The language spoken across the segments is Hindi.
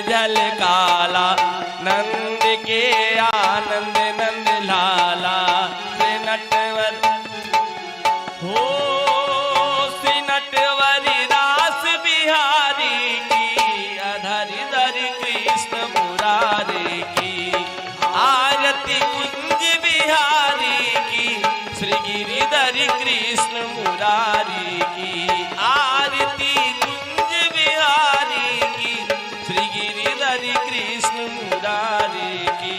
झल काला, नंद के आनंद नंद लाला। श्री नटवर हो श्री नटवरी रास बिहारी की, अधर धर कृष्ण मुरारी की। आरती कुंज बिहारी की, श्री गिरिधर कृष्ण मुरारी की। आरती कुंज बिहारी की, श्री गिरिधर कृष्ण मुरारी की।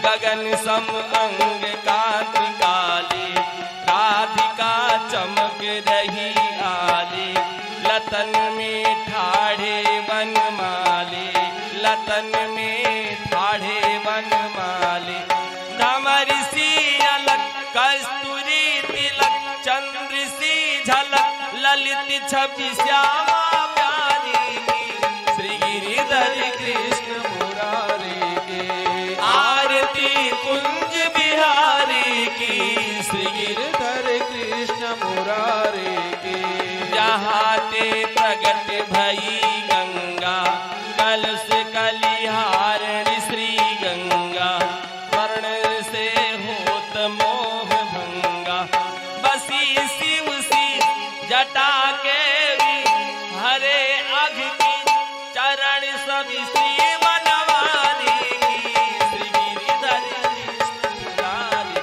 गगन सम अंग कांति काली, राधिका चमक रही आली। लतन में ठाढ़े वनमाली, लतन में ठाढ़े वनमाली। धमर सी अलग कस्तूरी तिलक, चंद्र सी झलक ललित छवि श्यामा प्यारी की। श्री गिरिधर कृष्ण मुरारी की। आरती कुंज बिहारी की, श्री गिरिधर कृष्ण मुरारी की। जहाँ ते प्रगट भई गंगा, कलश कलिहारिणी श्री गंगा। वर्ण से होत मोह भंगा, बसी शिव सी जटा के भी। हरे अघ की चरण सभी श्री बनवारी की। श्री गिरिधर कृष्ण मुरारी।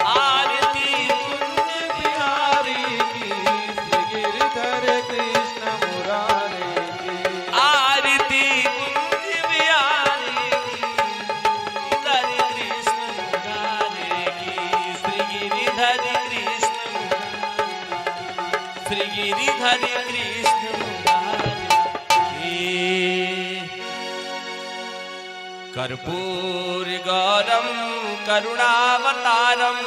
आरती कुंज बिहारी की, श्री गिरिधर कृष्ण मुरारी की। आरती कुंज बिहारी की, श्री गिरिधर कृष्ण मुरारी की। श्री गिरिधर कृष्ण मुरारी की। कर्पूर गौरम करुणावतारम,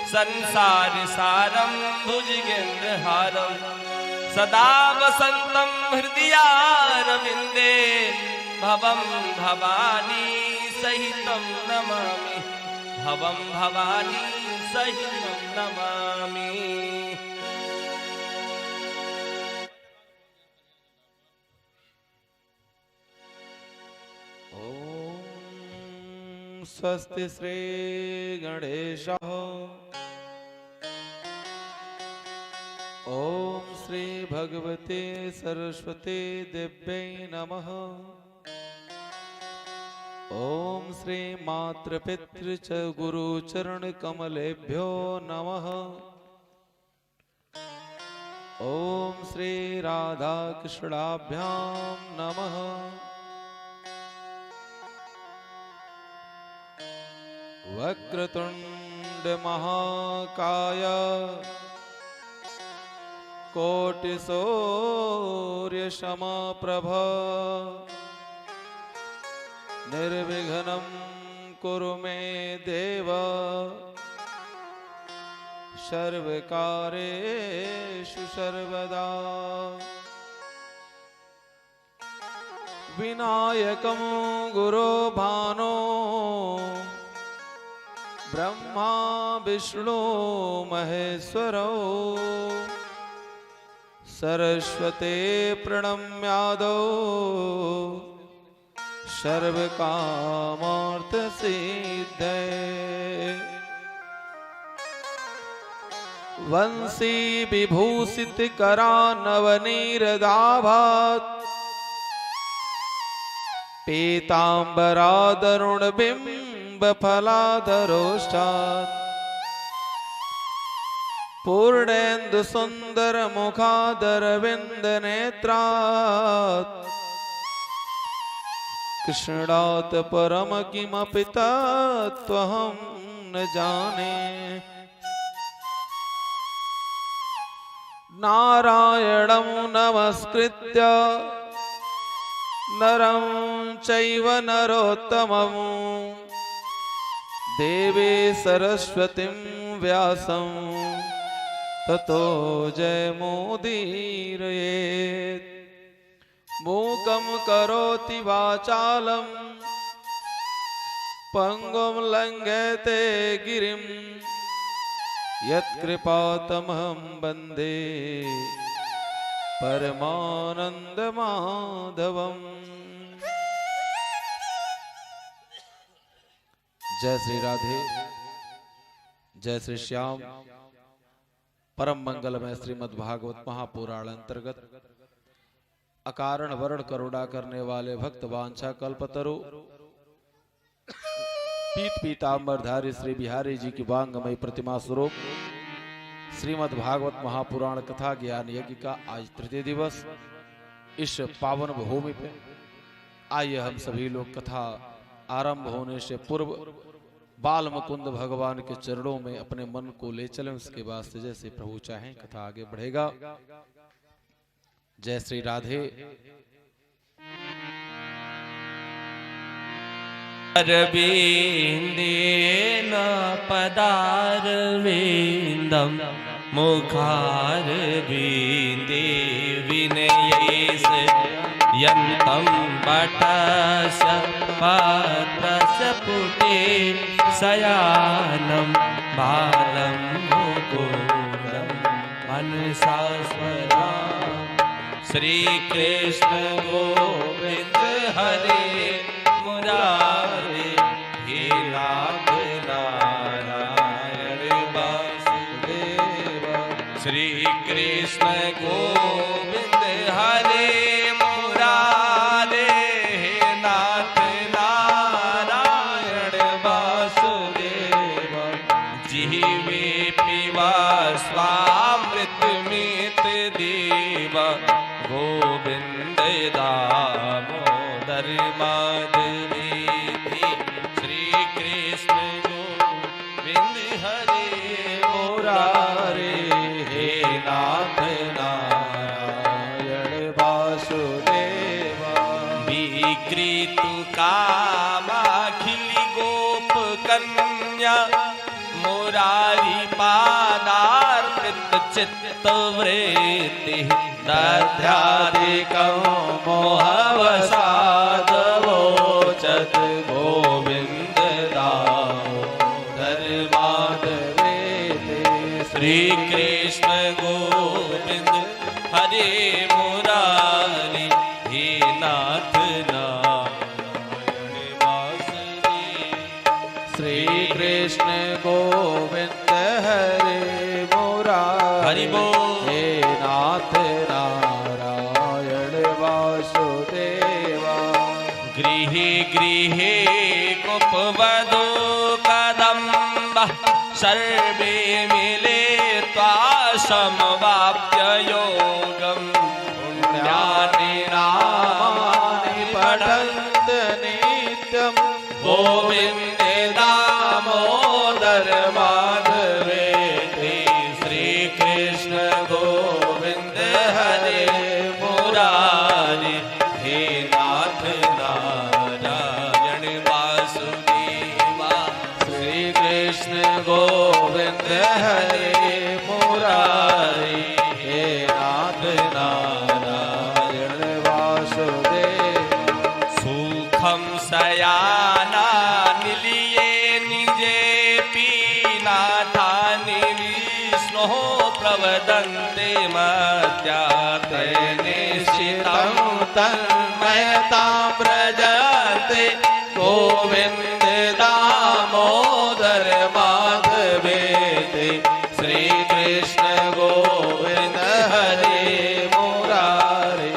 संसार सारम भुजगेन्द्रहारम। सदा वसंतम हृदयारविंदे, भवम भवानी सहितं नमामि। भवम भवानी सहितं नमामि। स्वस्ति श्री गणेशः। ओम श्री भगवते सरस्वती दिव्यै नमः। ओम श्री मातृपितृ च गुरुचरण कमलेभ्यो नमः। ओम श्री राधा कृष्णाभ्यां नमः। वक्रतुंड महाकाय, कोटिसूर्य समप्रभ। निर्विघ्नं कुरु मे देव, सर्वकार्येषु सर्वदा। विनायकं गुरो भानो, ब्रह्मा विष्णु महेश्वरो। सरस्वती प्रणम्यादो, सर्वकामार्थ सिद्धे। वंशी विभूषित करा नवनीरदाभात, पीतांबरादरुण बिंब फलाधरोष्ठात्। पूर्णेन्दु सुंदर मुखादरविंद नेत्रात्। कृष्णात् परम किमपि तत्त्वहं न जाने। नारायणं नमस्कृत्य नरं चैव नरोत्तमं, देवी सरस्वतीं व्यासं ततो जयमुदीरयेत्। मूकं करोति वाचालं, पंगुं लंघयते गिरिं। यत्कृपातमहं वन्दे परमानन्दमाधवम्। जय श्री राधे, जय श्री श्याम। परम मंगलमय श्रीमद् भागवत महापुराण अंतर्गत अकारण वर्ण करुणा करने वाले भक्त वांछा कल्पतरु पीत पीतांबरधारी श्री बिहारी जी की वांगमय प्रतिमा स्वरूप श्रीमद् भागवत महापुराण कथा ज्ञान यज्ञ का आज तृतीय दिवस। इस पावन भूमि पे आइए हम सभी लोग कथा आरंभ होने से पूर्व बाल मुकुंद भगवान के चरणों में अपने मन को ले चलें। उसके बाद से जैसे प्रभु चाहें कथा आगे बढ़ेगा। जय श्री राधे। अरविंदेन पदारविंदम मुखारविंदे विनयेस यन्तं पटस्य पात्रस्य पुटे शयानं बालं मुकुन्दं मनसा स्मरामि। श्री कृष्ण गोविंद हरे मुरारे हे नाथ नारायण वासुदेव। श्री कृष्ण गोविंद हरे मुरारे हे नाथ नारायण वासुदेव। जिह्वे पिबा स्वामृतमित देव गोविंद दामोदर माधवेति। श्री कृष्ण गोविंद हरे मुरारे हे नाथ नारायण वासुदेव। विकृत कामाखिल गोप कन्या मुरारी पादार्पित चित्तवृत्ति दध्यादिकं मोहवसादवोचत् गोविंद दामोदर माधवेति। श्री कृष्ण गोविंद हरे मुरारी हे नाथ नारायण वासुदेव। श्री कृष्ण गोविंद हरे मुरारी हरि बोल। हे नाथ नारायण वासुदेवा। गृहे गृहे कुपवधू कदम्ब सर्वे मिलित्वा समवाप्य योगम्। पुण्यानि नामानि पठन्त नित्यं गोविन्द दामोदर माधवेति। श्री कृष्ण गोविंद हरे मुरारी हे नाथ नारायण वासुदेवा। श्री कृष्ण गोविंद हरे मुरारी हे नाथ नारायण वासुदेव। सुखम शयाना निलिये निजे पीनाथानि विष्णो प्रवदन्ते मत्याते निश्चितं तन्मयतां व्रजन्ते गोविन्द दामोदर माधवेति। श्री कृष्ण गोविंद हरे मुरारी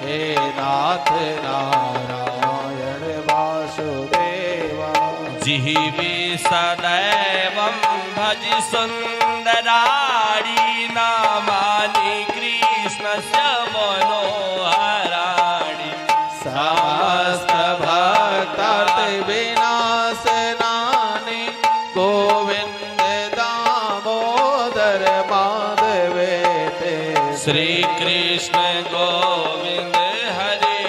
हे नाथ नारायण वासुदेवा। जिह्वे सदैवं भज सुन्दराणि नामानि कृष्णस्य मनोहराणि। समस्त भक्तार्थ विनाशनानि गोविंद दामोदर माधवेति। श्री कृष्ण गोविंद हरे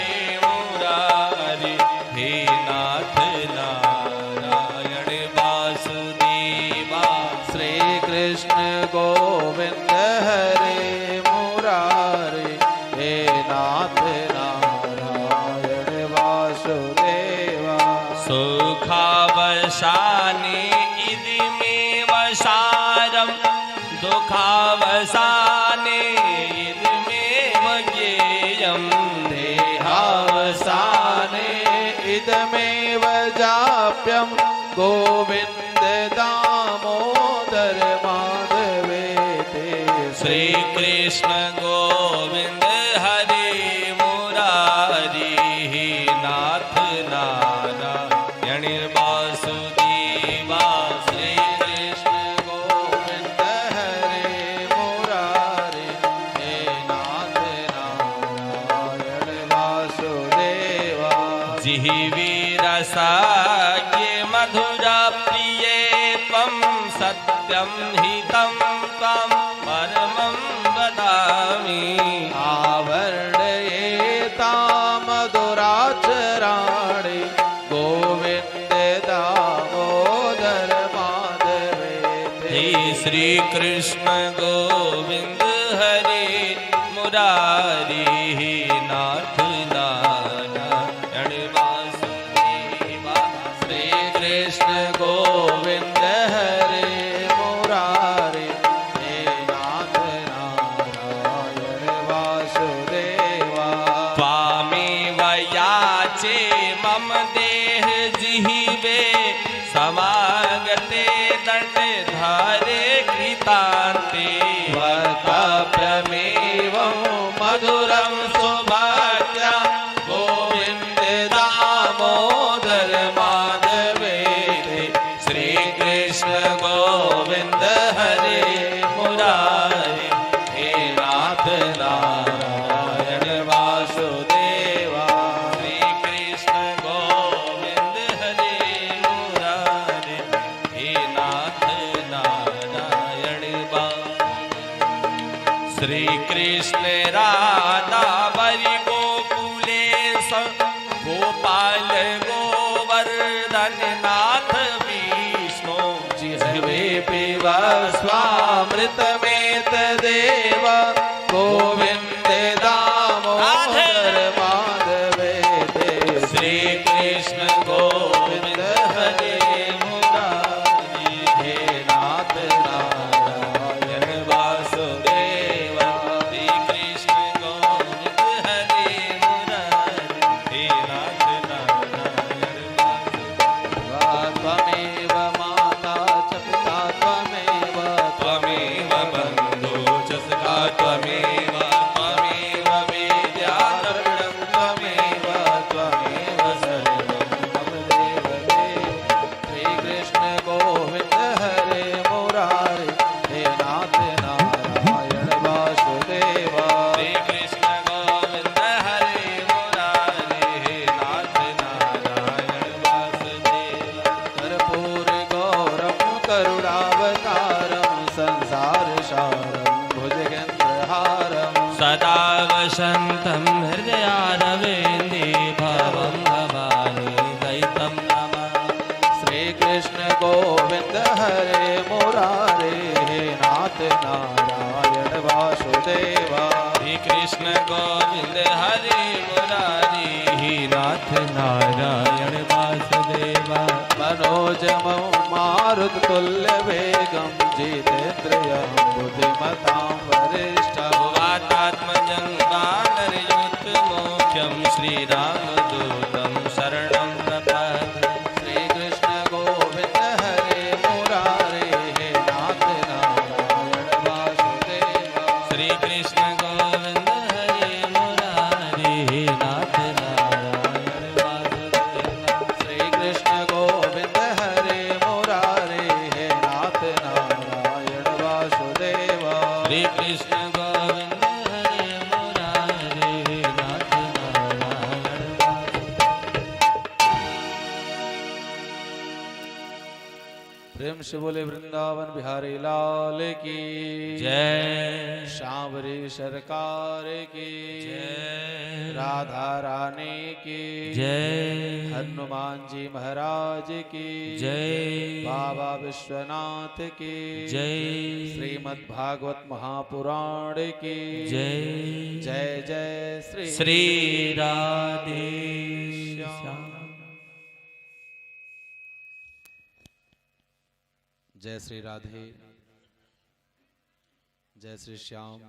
मुरारी हे नाथ नारायण वासुदेवा। श्री कृष्ण गोविंद हरे मुरारी हे नाथ नारायण वासुदेवा। सुखावसाने इदमेव सारं दुःखावसाने इदमेव ज्ञेयं। देहावसाने इदमेव जाप्यं गोविंद दामोदर माधवे ते श्री कृष्ण गोविंद हरे मुरारी नाथ नारायण वासुदेवा श्री कृष्ण गोविंद हरे मुरारी हे नाथ नारायण वासुदेवा जिह्वी रसाज्ञ मधुरा प्रिय त्वं सत्यं हितं त्वं परमं वदामि आवरणयेतामधुराचराणि गोविन्द दामोदर माधवे हे श्री कृष्ण गोविंद हरे मुरारी नाथ नारायण वासुदेवा श्री कृष्ण गोविंद हरे मुरारी हे नाथ नारायण वासुदेवा त्वामेव याचे मम देह जिह्वे समागते दण्डधारे कृतान्ते वर्तप्यमेवं मधुरं सौभाग्या गोविन्द दामोदर माधवे ते श्री कृष्ण गोविंद हरे मुरारी हे नाथ नारायण वासुदेवा श्री कृष्ण गोविंद हरे मुरारी हे नाथ नारायण श्री कृष्ण राधा बरि गोकुलेश गोपाल गोवर्धन नाथ विष्णु जिह्वे पिब स्वामृतमेतदेव गोविन्द दामोदर माधवे ते श्री कृष्ण गोविंद हरे मुरारी हे नाथ नारायण वासुदेवा श्री कृष्ण गोविंद हरे मुरारी हे नाथ नारायण त्वमेव माता च पिता त्वमेव त्वमेव बन्धो च सखा त्वमेव त्वमेव विद्याधरणं त्वमेव त्वमेव सर्वं मम देव देव श्री कृष्ण गोविंद हरे मुरारी हे नाथ नारायण वासुदेवा श्री कृष्ण गोविंद हरे मुरारी हे नाथ नारायण वासुदेवा कर्पूर गौरम करुणावतारम संसार सारम भुजगेन्द्रहारम सदा वसन्तं हृदयारविन्दे भवं भवानी दयितं नमः श्री कृष्ण गोविंद हरे मुरारे हे नाथ नारायण वासुदेवा श्री कृष्ण गोविंद हरे मुरारी हे नाथ नारायण वासुदेवा मनोजमं मारुततुल्य वेगं जितेन्द्रियं बुद्धिमतां वरिष्ठं वातात्मजं वानरयुतमोख्यं श्रीरामदूतं शरणं प्रपद्ये श्री कृष्ण गोविंद हरे मुरारे हे नाथ नारायण वासुदेवा श्री कृष्ण गोविंद हरे मुरारी हे नाथ नारायण वासुदेवा श्री कृष्ण गोविंद हरे मुरारे हे नाथ नारायण वासुदेवा श्री कृष्ण गोविंद हरे मुरारी हे नाथ नारायण प्रेम से बोले वृंदावन बिहारी लाल की जय श्यामरी सरकार की जय राधा रानी की जय हनुमान जी महाराज की जय बाबा विश्वनाथ की जय श्रीमद् भागवत महापुराण की जय जय जय श्री श्री राधे श्याम जय श्री राधे जय श्री श्याम।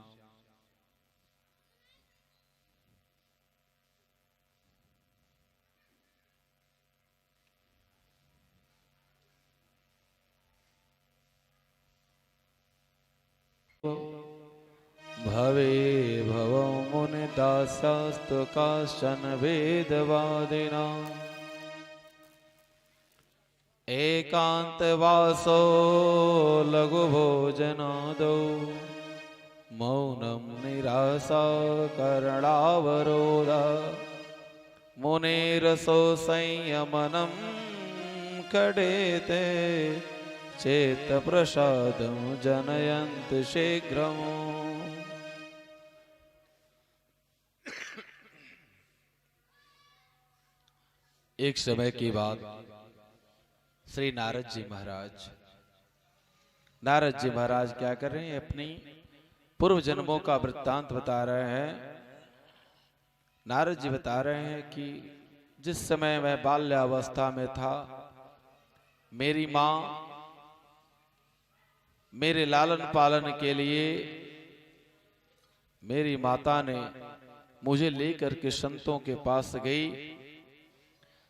भवे भवं मुनिदासास्तु काश्चन वेदवादिनाम् एकान्तवासो लघुभोजनादौ मौनं निरासा करणावरोधा मुनेरसो संयमनं कडेते चेत्प्रसादं जनयन्त शीघ्रम्। एक समय की बात, श्री नारद जी महाराज क्या कर रहे हैं, अपनी पूर्व जन्मों का वृत्तांत बता रहे हैं। नारद जी बता रहे हैं कि जिस समय मैं बाल्यावस्था में था, मेरी माँ मेरे लालन पालन के लिए मेरी माता ने मुझे लेकर के संतों के पास गई।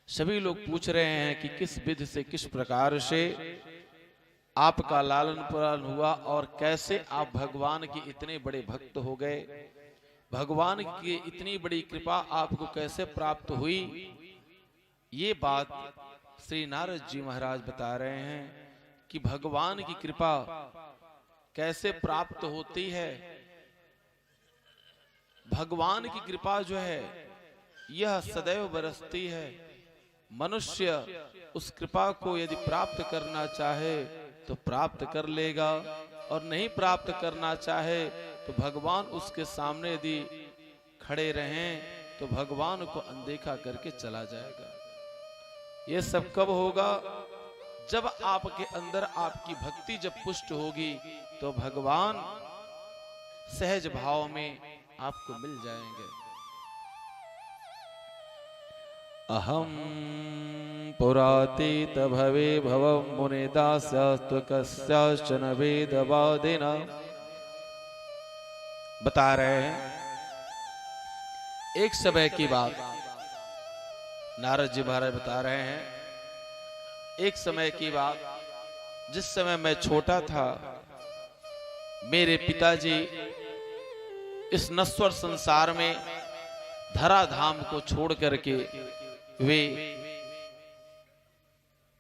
सभी लोग पूछ रहे हैं कि किस विधि से, किस प्रकार से आपका लालन पालन हुआ और कैसे आप भगवान के इतने बड़े भक्त हो गए, भगवान की इतनी बड़ी कृपा आपको कैसे प्राप्त हुई। ये बात श्री नारद जी महाराज बता रहे हैं कि भगवान की कृपा कैसे प्राप्त होती है। भगवान की कृपा जो है यह सदैव बरसती है। मनुष्य उस कृपा को यदि प्राप्त करना चाहे तो प्राप्त कर लेगा, और नहीं प्राप्त करना चाहे तो भगवान उसके सामने यदि खड़े रहें तो भगवान को अनदेखा करके चला जाएगा। ये सब कब होगा? जब आपके अंदर आपकी भक्ति जब पुष्ट होगी तो भगवान सहज भाव में आपको मिल जाएंगे। अहम पुरातीत भवे भवं मुनिदास्यास्तु कस्याश्चन वेदवादिना। बता रहे हैं एक समय की बात, नारद जी महाराज बता रहे हैं एक समय की बात, जिस समय मैं छोटा था, मेरे पिताजी इस नश्वर संसार में धराधाम को छोड़ करके वे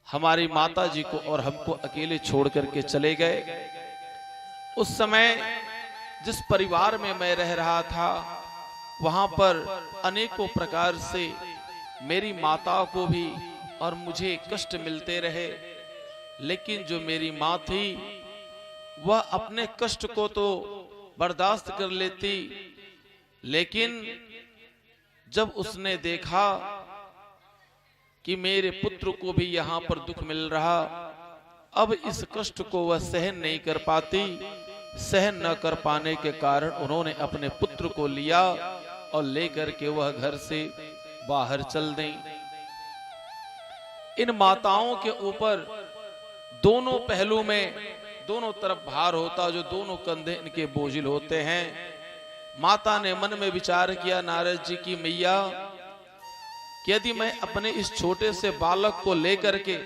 हमारी माता जी को और हमको अकेले छोड़ करके चले गए। उस समय जिस परिवार में मैं रह रहा था, वहां पर अनेकों प्रकार से मेरी माता को भी और मुझे कष्ट मिलते रहे, लेकिन जो मेरी माँ थी वह अपने कष्ट को तो बर्दाश्त कर लेती, लेकिन जब उसने देखा कि मेरे पुत्र को भी यहाँ पर दुख मिल रहा, अब इस कष्ट को वह सहन नहीं कर पाती। सहन न कर पाने के कारण उन्होंने अपने पुत्र को लिया और लेकर के वह घर से बाहर चल दी। इन माताओं के ऊपर दोनों पहलू में दोनों तरफ भार होता, जो दोनों कंधे इनके बोझिल होते हैं। माता ने मन में विचार किया नारद जी की मैया, कि यदि मैं अपने इस छोटे से बालक को लेकर के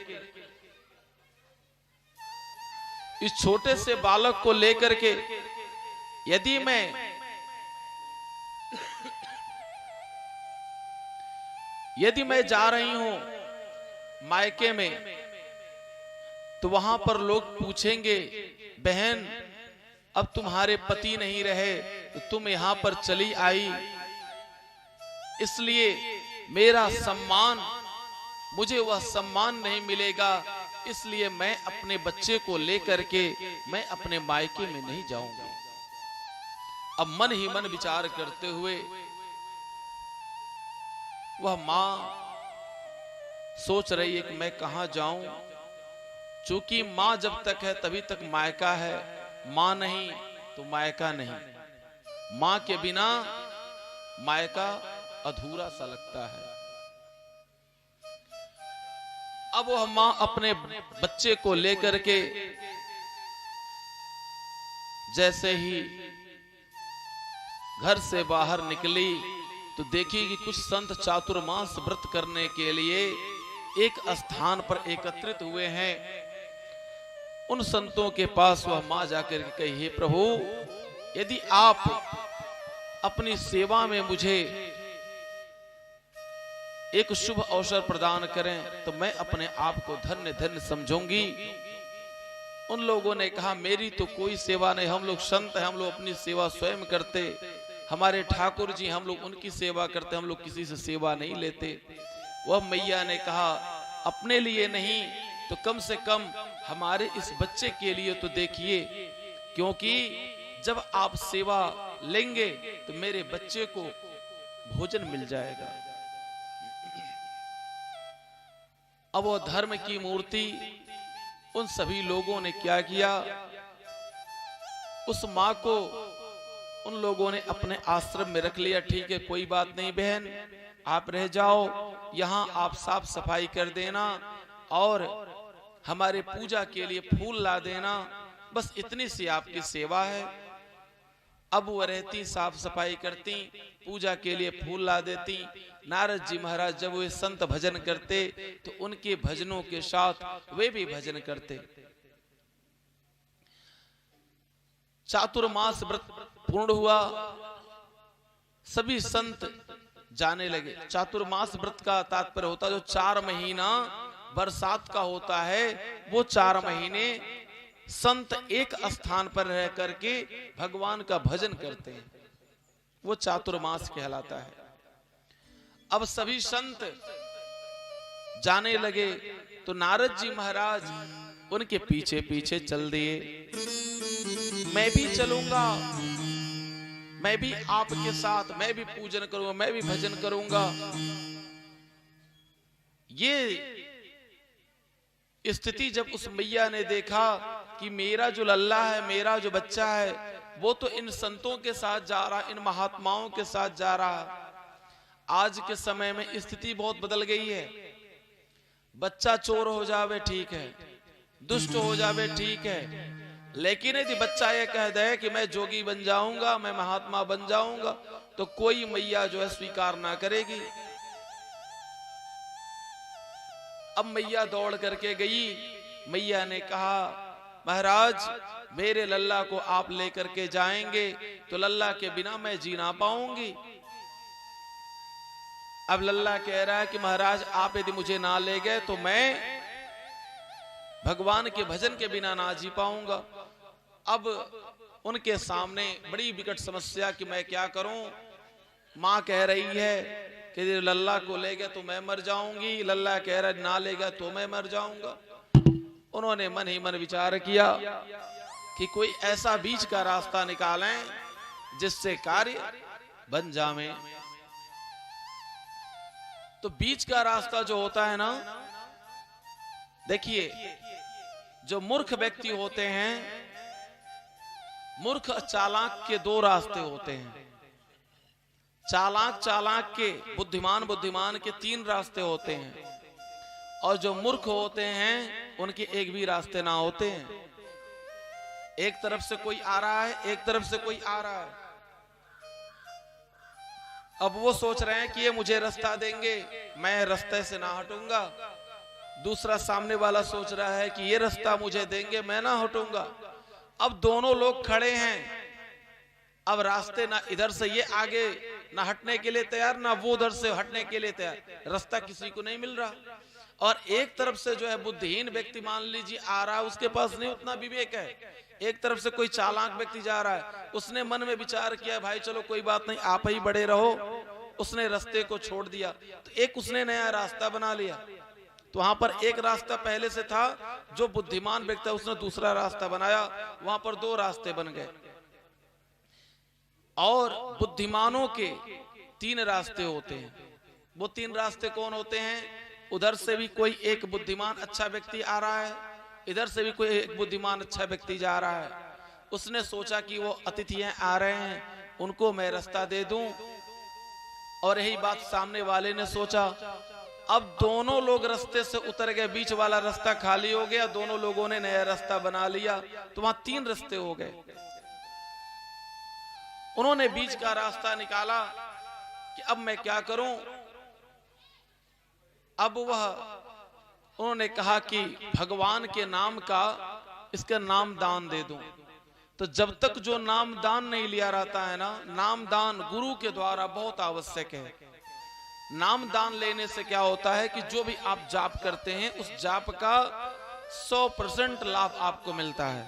यदि मैं जा रही हूं मायके में, तो वहां पर लोग पूछेंगे, बहन अब तुम्हारे पति नहीं रहे तो तुम यहां पर चली आई, इसलिए मेरा सम्मान, मुझे वह सम्मान नहीं मिलेगा, इसलिए मैं अपने बच्चे को लेकर के मैं अपने मायके में नहीं जाऊंगा। अब मन ही मन विचार करते हुए वह मां सोच रही है कि मैं कहां जाऊं, चूंकि मां जब तक है तभी तक मायका है, मां नहीं तो मायका नहीं। मां के बिना मायका अधूरा सा लगता है। अब वह मां अपने बच्चे को लेकर के जैसे ही घर से बाहर निकली तो देखी कि कुछ संत चातुर्मास व्रत करने के लिए एक स्थान पर एकत्रित हुए हैं। उन संतों के पास वह मां जाकर के कही, हे प्रभु, यदि आप अपनी सेवा में मुझे एक शुभ अवसर प्रदान करें तो मैं अपने आप को धन्य धन्य समझूंगी। उन लोगों ने कहा, मेरी तो कोई सेवा नहीं, हम लोग संत हैं, हम लोग अपनी सेवा स्वयं करते, हमारे ठाकुर जी, हम लोग उनकी सेवा करते, हम लोग किसी से सेवा नहीं लेते। वह मैया ने कहा, अपने लिए नहीं तो कम से कम हमारे इस बच्चे के लिए तो देखिए, क्योंकि जब आप सेवा लेंगे तो मेरे बच्चे को भोजन मिल जाएगा। अब वो धर्म की मूर्ति उन सभी लोगों ने क्या किया, उस मां को उन लोगों ने अपने आश्रम में रख लिया। ठीक है, कोई बात नहीं बहन, आप रह जाओ, यहां आप साफ सफाई कर देना और हमारे पूजा के लिए फूल ला देना, बस इतनी सी आपकी सेवा है। अब वो रहती, साफ सफाई करती, पूजा के लिए फूल ला देती। नारद जी महाराज जब वे संत भजन करते तो उनके भजनों के साथ वे भी भजन करते। चातुर्मास व्रत पूर्ण हुआ, सभी संत जाने लगे। चातुर्मास व्रत का तात्पर्य होता है जो 4 महीना बरसात का होता है, वो 4 महीने संत एक स्थान पर रह करके भगवान का भजन करते हैं, वो चातुर्मास कहलाता है। अब सभी संत जाने लगे तो नारद जी महाराज उनके पीछे पीछे चल दिए। मैं भी चलूंगा, मैं भी आपके साथ, मैं भी पूजन करूंगा, मैं भी भजन करूंगा। ये स्थिति जब उस मैया ने देखा कि मेरा जो लल्ला है, मेरा जो बच्चा है, वो तो इन संतों के साथ जा रहा, इन महात्माओं के साथ जा रहा। आज के समय में स्थिति बहुत बदल गई है। बच्चा चोर हो जावे ठीक है, दुष्ट हो जावे ठीक है, लेकिन यदि बच्चा ये कह दे कि मैं जोगी बन जाऊंगा, मैं महात्मा बन जाऊंगा, तो कोई मैया जो है स्वीकार ना करेगी। अब मैया दौड़ करके गई। मैया ने कहा, महाराज मेरे लल्ला को आप लेकर के जाएंगे तो लल्ला के बिना मैं जी ना पाऊंगी। अब लल्ला कह रहा है कि महाराज आप यदि मुझे ना ले गए तो मैं भगवान के भजन के बिना ना जी पाऊंगा। अब उनके सामने बड़ी विकट समस्या कि मैं क्या करूं। मां कह रही है कि लल्ला को ले गया तो मैं मर जाऊंगी, लल्ला कह रहा है ना ले गया तो मैं मर जाऊंगा। उन्होंने मन ही मन विचार किया कि कोई ऐसा बीच का रास्ता निकालें जिससे कार्य बन जावे। तो बीच का रास्ता जो होता है ना, देखिए जो मूर्ख व्यक्ति होते हैं, मूर्ख चालाक के 2 रास्ते होते हैं। चालाक चालाक के, बुद्धिमान बुद्धिमान के 3 रास्ते होते हैं, और जो मूर्ख होते हैं उनके एक भी रास्ते ना होते हैं। एक तरफ से कोई आ रहा है, एक तरफ से कोई आ रहा है। अब वो सोच रहे हैं कि ये मुझे रास्ता देंगे, मैं रास्ते से ना हटूंगा। दूसरा सामने वाला सोच रहा है कि ये रास्ता मुझे देंगे, मैं ना हटूंगा। अब दोनों लोग खड़े हैं। अब रास्ते ना इधर से ये आगे ना हटने के लिए तैयार, ना वो उधर से हटने के लिए तैयार। रास्ता किसी को नहीं मिल रहा। और एक तरफ से जो है बुद्धिहीन व्यक्ति मान लीजिए आ रहा है, उसके पास नहीं उतना विवेक है। एक तरफ से कोई चालाक व्यक्ति जा रहा है, उसने मन में विचार किया भाई चलो कोई बात नहीं, आप ही बड़े रहो। उसने रास्ते को छोड़ दिया, तो एक उसने नया रास्ता बना लिया। तो वहां पर एक रास्ता पहले से था, जो बुद्धिमान व्यक्ति उसने दूसरा रास्ता बनाया, वहां पर 2 रास्ते बन गए। और बुद्धिमानों के 3 रास्ते होते हैं। वो 3 रास्ते कौन होते हैं? उधर से भी कोई एक बुद्धिमान अच्छा व्यक्ति आ रहा है, इधर से भी कोई एक बुद्धिमान अच्छा व्यक्ति जा रहा है। उसने सोचा कि वो अतिथि आ रहे हैं, उनको मैं रास्ता दे दूं। और यही बात सामने वाले ने सोचा। अब दोनों लोग रास्ते से उतर गए, बीच वाला रास्ता खाली हो गया, दोनों लोगों ने नया रास्ता बना लिया, तो वहां 3 रास्ते हो गए। उन्होंने बीच का रास्ता निकाला कि अब मैं क्या करूं। अब उन्होंने कहा कि भगवान के नाम का इसका नाम दान दे दूं। तो जब तक जो नाम दान नहीं लिया रहता है ना, नाम दान गुरु के द्वारा बहुत आवश्यक है। नाम दान लेने से क्या होता है कि जो भी आप जाप करते हैं उस जाप का 100% लाभ आपको मिलता है।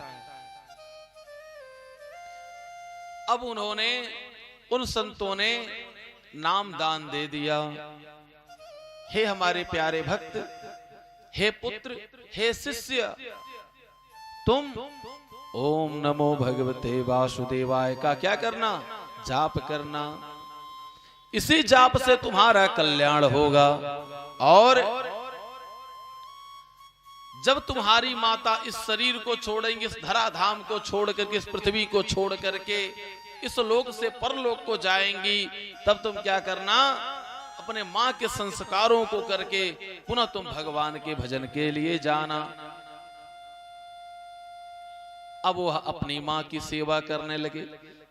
अब उन्होंने, उन संतों ने नाम दान दे दिया। हे हमारे प्यारे भक्त, हे पुत्र, हे शिष्य, तुम ओम नमो भगवते वासुदेवाय का क्या करना? जाप करना। इसी जाप से तुम्हारा कल्याण होगा। और जब तुम्हारी माता इस शरीर को छोड़ेंगे, इस धराधाम को छोड़ करके, इस पृथ्वी को छोड़ करके इस लोक से परलोक को जाएंगी, तब तुम क्या करना? अपने माँ के संस्कारों को करके पुनः तुम भगवान के भजन के लिए जाना। अब वह अपनी माँ की सेवा करने लगे।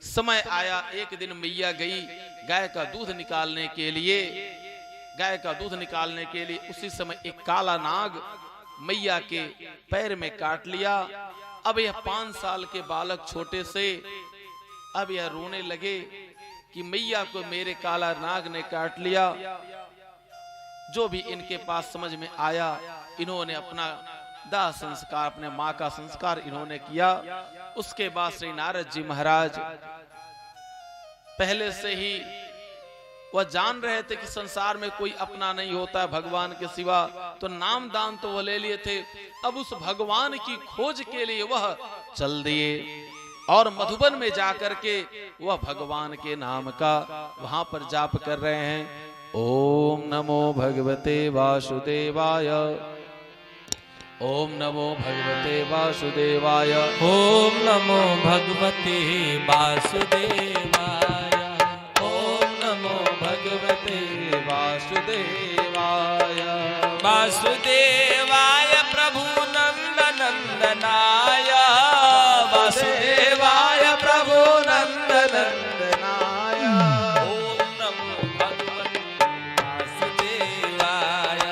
समय आया, एक दिन मैया गई गाय का दूध निकालने के लिए। गाय का दूध निकालने के लिए उसी समय एक काला नाग मैया के पैर में काट लिया। अब यह 5 साल के बालक छोटे से अब यह रोने लगे कि मैया को मेरे काला नाग ने काट लिया। जो भी इनके पास समझ में आया, इन्होंने अपना दाह संस्कार, अपने माँ का संस्कार इन्होंने किया। उसके बाद श्री नारद जी महाराज पहले से ही वह जान रहे थे कि संसार में कोई अपना नहीं होता है भगवान के सिवा, तो नाम दान तो वह ले लिए थे। अब उस भगवान की खोज के लिए वह चल दिए और मधुबन में जाकर के वह भगवान के नाम का वहां पर जाप कर रहे हैं। ओम नमो भगवते वासुदेवाय, ओम नमो भगवते वासुदेवाय, ओम नमो भगवते वासुदेवाय, ओम नमो भगवते वासुदेवाय, वासुदेवाय प्रभु नंदनंदनाय, वासुदेवाय प्रभु नंदनंदनाय, ओम नमो भगवते वासुदेवाय,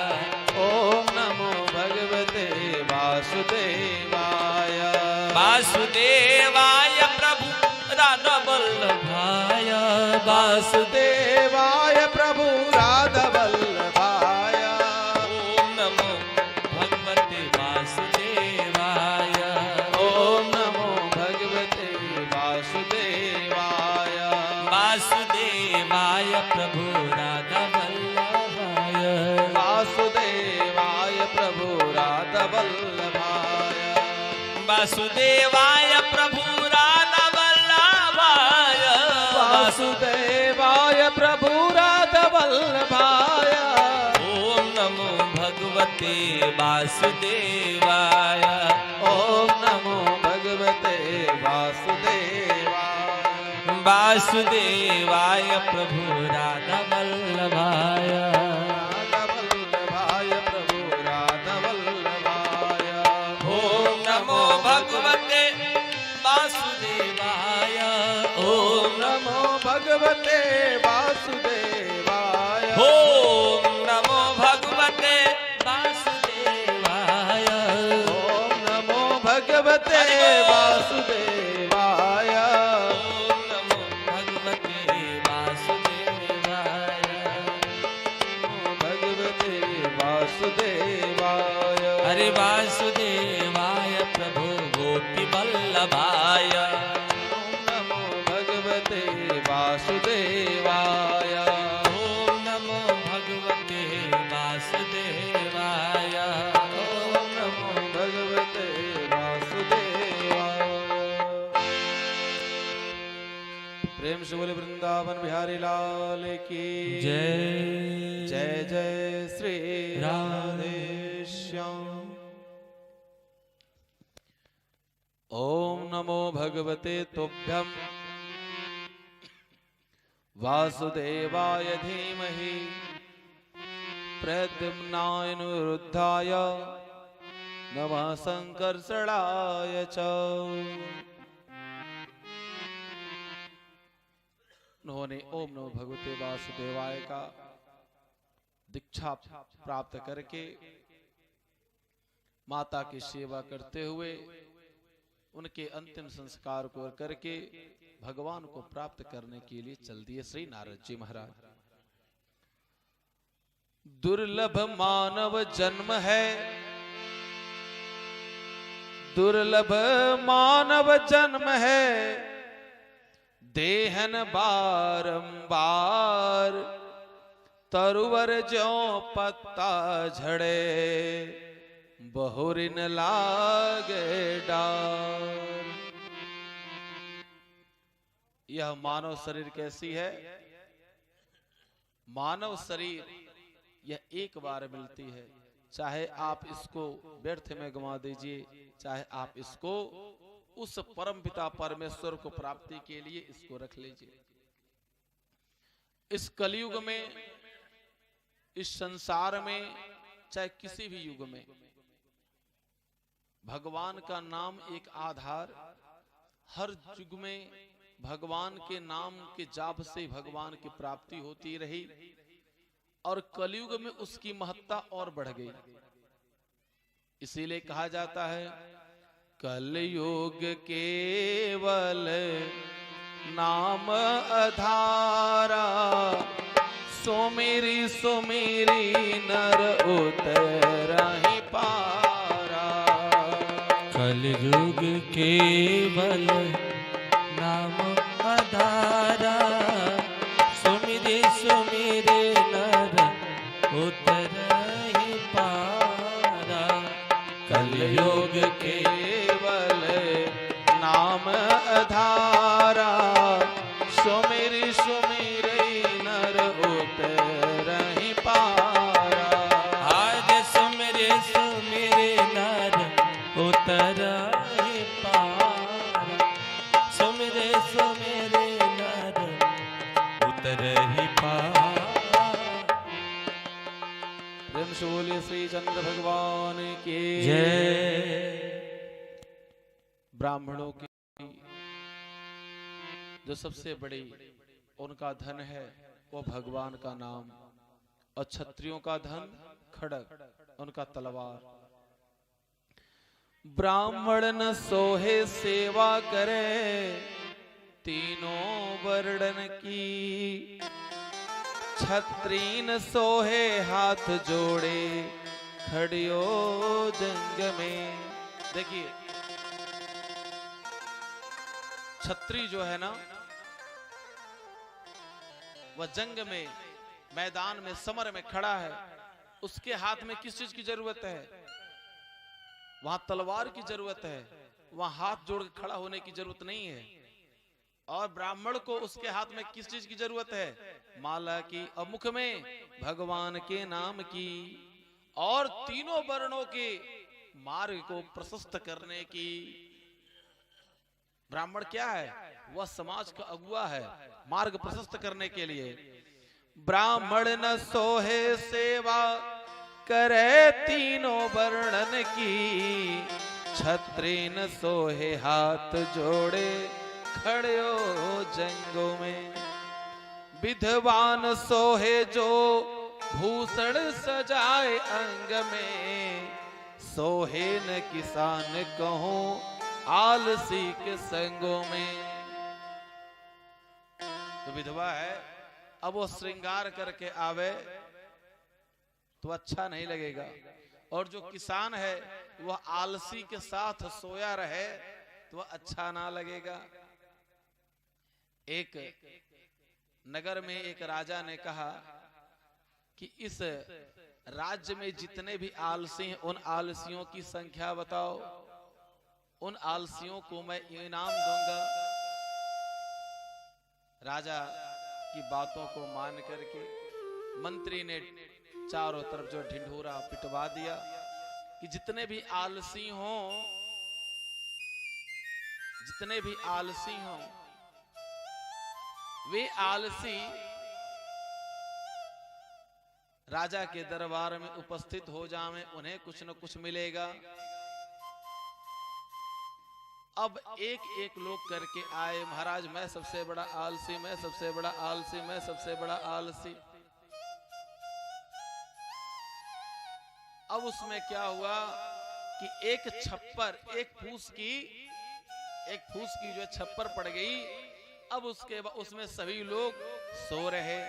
ओम नमो भगवते वासुदेवाय, वासुदेवाय प्रभु राधा वल्लभाय, वासुदेवाय प्रभु राधा वल्लभाय, ओम नमो भगवते वासुदेवाय, ओम नमो भगवते वासुदेवाय, वासुदेवाय प्रभु राधा वल्लभाय, वासुदेवाय प्रभु राधा वल्लभाय, वासुदेवाय प्रभु राधा वल्लभाय, वासुदेवाय प्रभु राधा वल्लभाय, ओम नमो भगवते वासुदेवाय, ओम नमो भगवते वासुदेवाय, वासुदेवाय प्रभु राधा वल्लभाय, राधा वल्लभाय प्रभु राधा वल्लभाय, ओम नमो भगवते वासुदेवाय, ओम नमो भगवते वासुदेवाय, ओम नमो भगवते वासुदेवाय, ओम नमो भगवते वासुदेवाय, ओम नमो भगवते वासुदेवाय, भगवते वासुदेवाय, हरे वासुदेवाय प्रभु गोपी वल्लभाय, ओम नमो भगवते वासुदेवाय, ओम नमो भगवते वासुदेवाय, ओम नमो भगवते वासुदेवाय। प्रेम से बोले वृंदावन बिहारी लाल की जय जय जय श्री राधे श्याम। ओम नमो भगवते तुभ्यं वासुदेवाय धीमहि प्रद्युम्नाय निरुद्धाय नमः संकर्षणाय च। उन्होंने ओम नमो भगवते वासुदेवाय का दीक्षा प्राप्त करके माता की सेवा करते हुए उनके अंतिम संस्कार को करके भगवान को प्राप्त करने के लिए चल दिए श्री नारद जी महाराज। दुर्लभ मानव जन्म है, दुर्लभ मानव जन्म है, देहन बारंबार, तरुवर ज्यों पत्ता झड़े, बहुरिन लागे डार। यह मानव शरीर कैसी है? मानव शरीर यह एक बार मिलती है, चाहे आप इसको व्यर्थ में गंवा दीजिए, चाहे आप इसको उस परम पिता परमेश्वर को प्राप्ति के लिए इसको रख लीजिए। इस कलयुग में, इस संसार में, चाहे किसी भी युग में, भगवान का नाम एक आधार। हर युग में भगवान के नाम के जाप से भगवान की प्राप्ति होती रही और कलयुग में उसकी महत्ता और बढ़ गई। इसीलिए कहा जाता है कलयुग केवल नाम आधारा, सुमिरी सुमिरी नर उतरहि पारा। कलयुग केवल नाम आधारा, सुमिरे सुमिरे नर उतरहि पारा। कलयुग केवल नाम आधारा, सुमिरी सुमिरी नर उतरहि पारा। आज सुमिरे सुमिरे नर उतरहि पारा, सुमिरे सुमिरे नर उतरहि पारा। प्रेम से बोलिए श्री चंद्र भगवान की जय। ब्राह्मणों की जो सबसे बड़ी उनका धन है वो भगवान का नाम, और क्षत्रियों का धन खड़ग, उनका तलवार। ब्राह्मण न सोहे सेवा करे, तीनों वर्णन की। क्षत्रिय सोहे हाथ जोड़े, खड़ियो जंग में। देखिए क्षत्रिय जो है ना, वह जंग में, मैदान में, समर में खड़ा है। उसके हाथ में किस चीज की जरूरत है? वहां तलवार की जरूरत है, वहां हाथ जोड़ के खड़ा होने की जरूरत नहीं है। और ब्राह्मण को उसके हाथ में किस चीज की जरूरत है? माला की, और मुख में भगवान के नाम की, और तीनों वर्णों के मार्ग को प्रशस्त करने की। ब्राह्मण क्या है? वह समाज का अगुआ है, मार्ग प्रशस्त करने के लिए। ब्राह्मण न सोहे सेवा करे, तीनों वर्णन की। क्षत्रिय न सोहे हाथ जोड़े, खड़े हो जंगों में। विद्वान सोहे जो भूषण सजाए अंग में, सोहे न किसान कहूं आलसी के संगों में। तो विधवा है, अब वो श्रृंगार करके आवे तो अच्छा नहीं लगेगा, और जो किसान है वह आलसी के साथ सोया रहे तो वह अच्छा ना लगेगा। एक नगर में एक राजा ने कहा कि इस राज्य में जितने भी आलसी हैं उन आलसियों की संख्या बताओ, उन आलसियों को मैं इनाम दूंगा। राजा की बातों को मान करके मंत्री ने चारों तरफ जो ढिंढोरा पिटवा दिया कि जितने भी आलसी हों, जितने भी आलसी हों, वे आलसी राजा के दरबार में उपस्थित हो जाएं, उन्हें कुछ न कुछ मिलेगा। अब एक एक लोग करके आए, महाराज मैं सबसे बड़ा आलसी, मैं सबसे बड़ा आलसी, मैं सबसे बड़ा आलसी। अब उसमें क्या हुआ कि एक छप्पर, एक फूस की एक फूस की जो है छप्पर पड़ गई। अब उसके बाद उसमें सभी लोग सो रहे।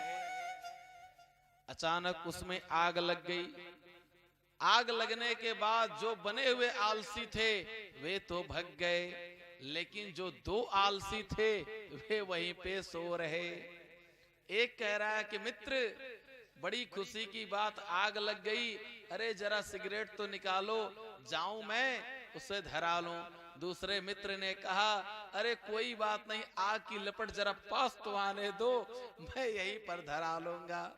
अचानक उसमें आग लग गई। आग लगने के बाद जो बने हुए आलसी थे वे तो भग गए, लेकिन जो दो आलसी थे वे वहीं पे सो रहे। एक कह रहा है कि मित्र बड़ी खुशी की बात, आग लग गई, अरे जरा सिगरेट तो निकालो, जाऊं मैं उसे धरा लूं। दूसरे मित्र ने कहा अरे कोई बात नहीं, आग की लपट जरा पास तो आने दो, मैं यहीं पर धरा लूंगा।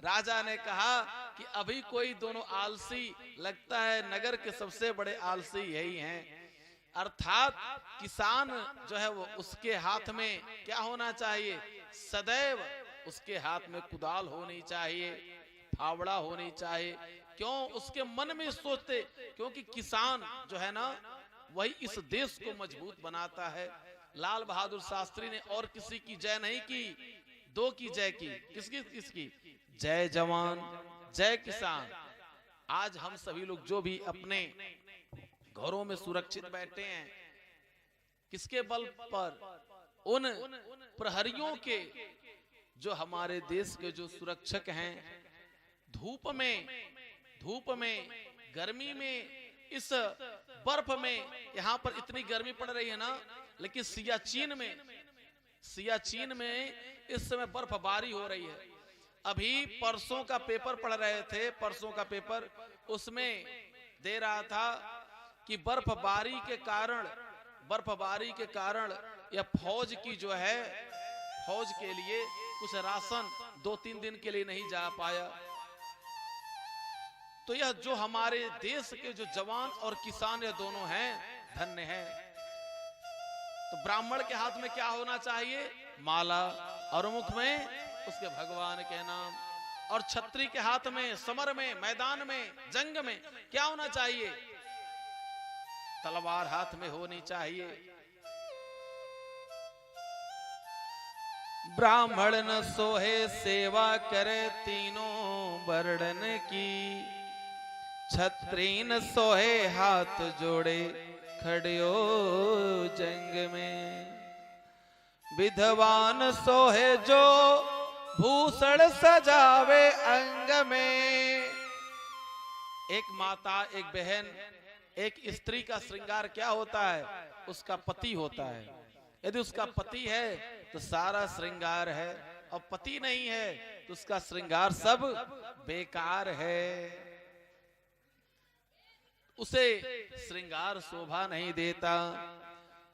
राजा ने कहा कि अभी कोई दोनों आलसी, लगता है नगर के सबसे बड़े आलसी यही हैं। अर्थात किसान जो है वो उसके हाथ में क्या होना चाहिए, सदैव उसके हाथ में कुदाल होनी चाहिए, फावड़ा होनी चाहिए। क्यों? उसके मन में सोचते, क्योंकि किसान जो है ना वही इस देश को मजबूत बनाता है। लाल बहादुर शास्त्री ने और किसी की जय नहीं की, दो की जय की। किसकी किसकी? जय जवान जय किसान। आज हम सभी लोग जो भी अपने घरों में सुरक्षित बैठे हैं, किसके बल पर? उन प्रहरियों के, जो हमारे देश के जो सुरक्षक हैं। धूप में गर्मी में, इस बर्फ में, यहाँ पर इतनी गर्मी पड़ रही है ना, लेकिन सियाचिन में इस समय बर्फबारी हो रही है। अभी परसों का पेपर पढ़ रहे थे, परसों का पेपर, उसमें दे रहा था कि बर्फबारी के कारण या फौज की जो है, फौज के लिए कुछ राशन 2-3 दिन के लिए नहीं जा पाया। तो यह जो हमारे देश के जो जवान और किसान ये दोनों हैं, धन्य हैं। तो ब्राह्मण के हाथ में क्या होना चाहिए? माला, और मुख में उसके भगवान के नाम। और छत्री के हाथ में, समर में, मैदान में, जंग में क्या होना चाहिए? तलवार हाथ में होनी चाहिए। ब्राह्मण न सोहे सेवा करे तीनों वर्णन की, छत्री न सोहे हाथ जोड़े खड़ियो जंग में, विधवान सोहे जो भूषण सजावे अंग में। एक माता, एक बहन, एक स्त्री का श्रृंगार क्या होता है? उसका पति होता है। यदि उसका पति है तो सारा श्रृंगार है, और पति नहीं है तो उसका श्रृंगार सब बेकार है। उसे श्रृंगार शोभा नहीं देता।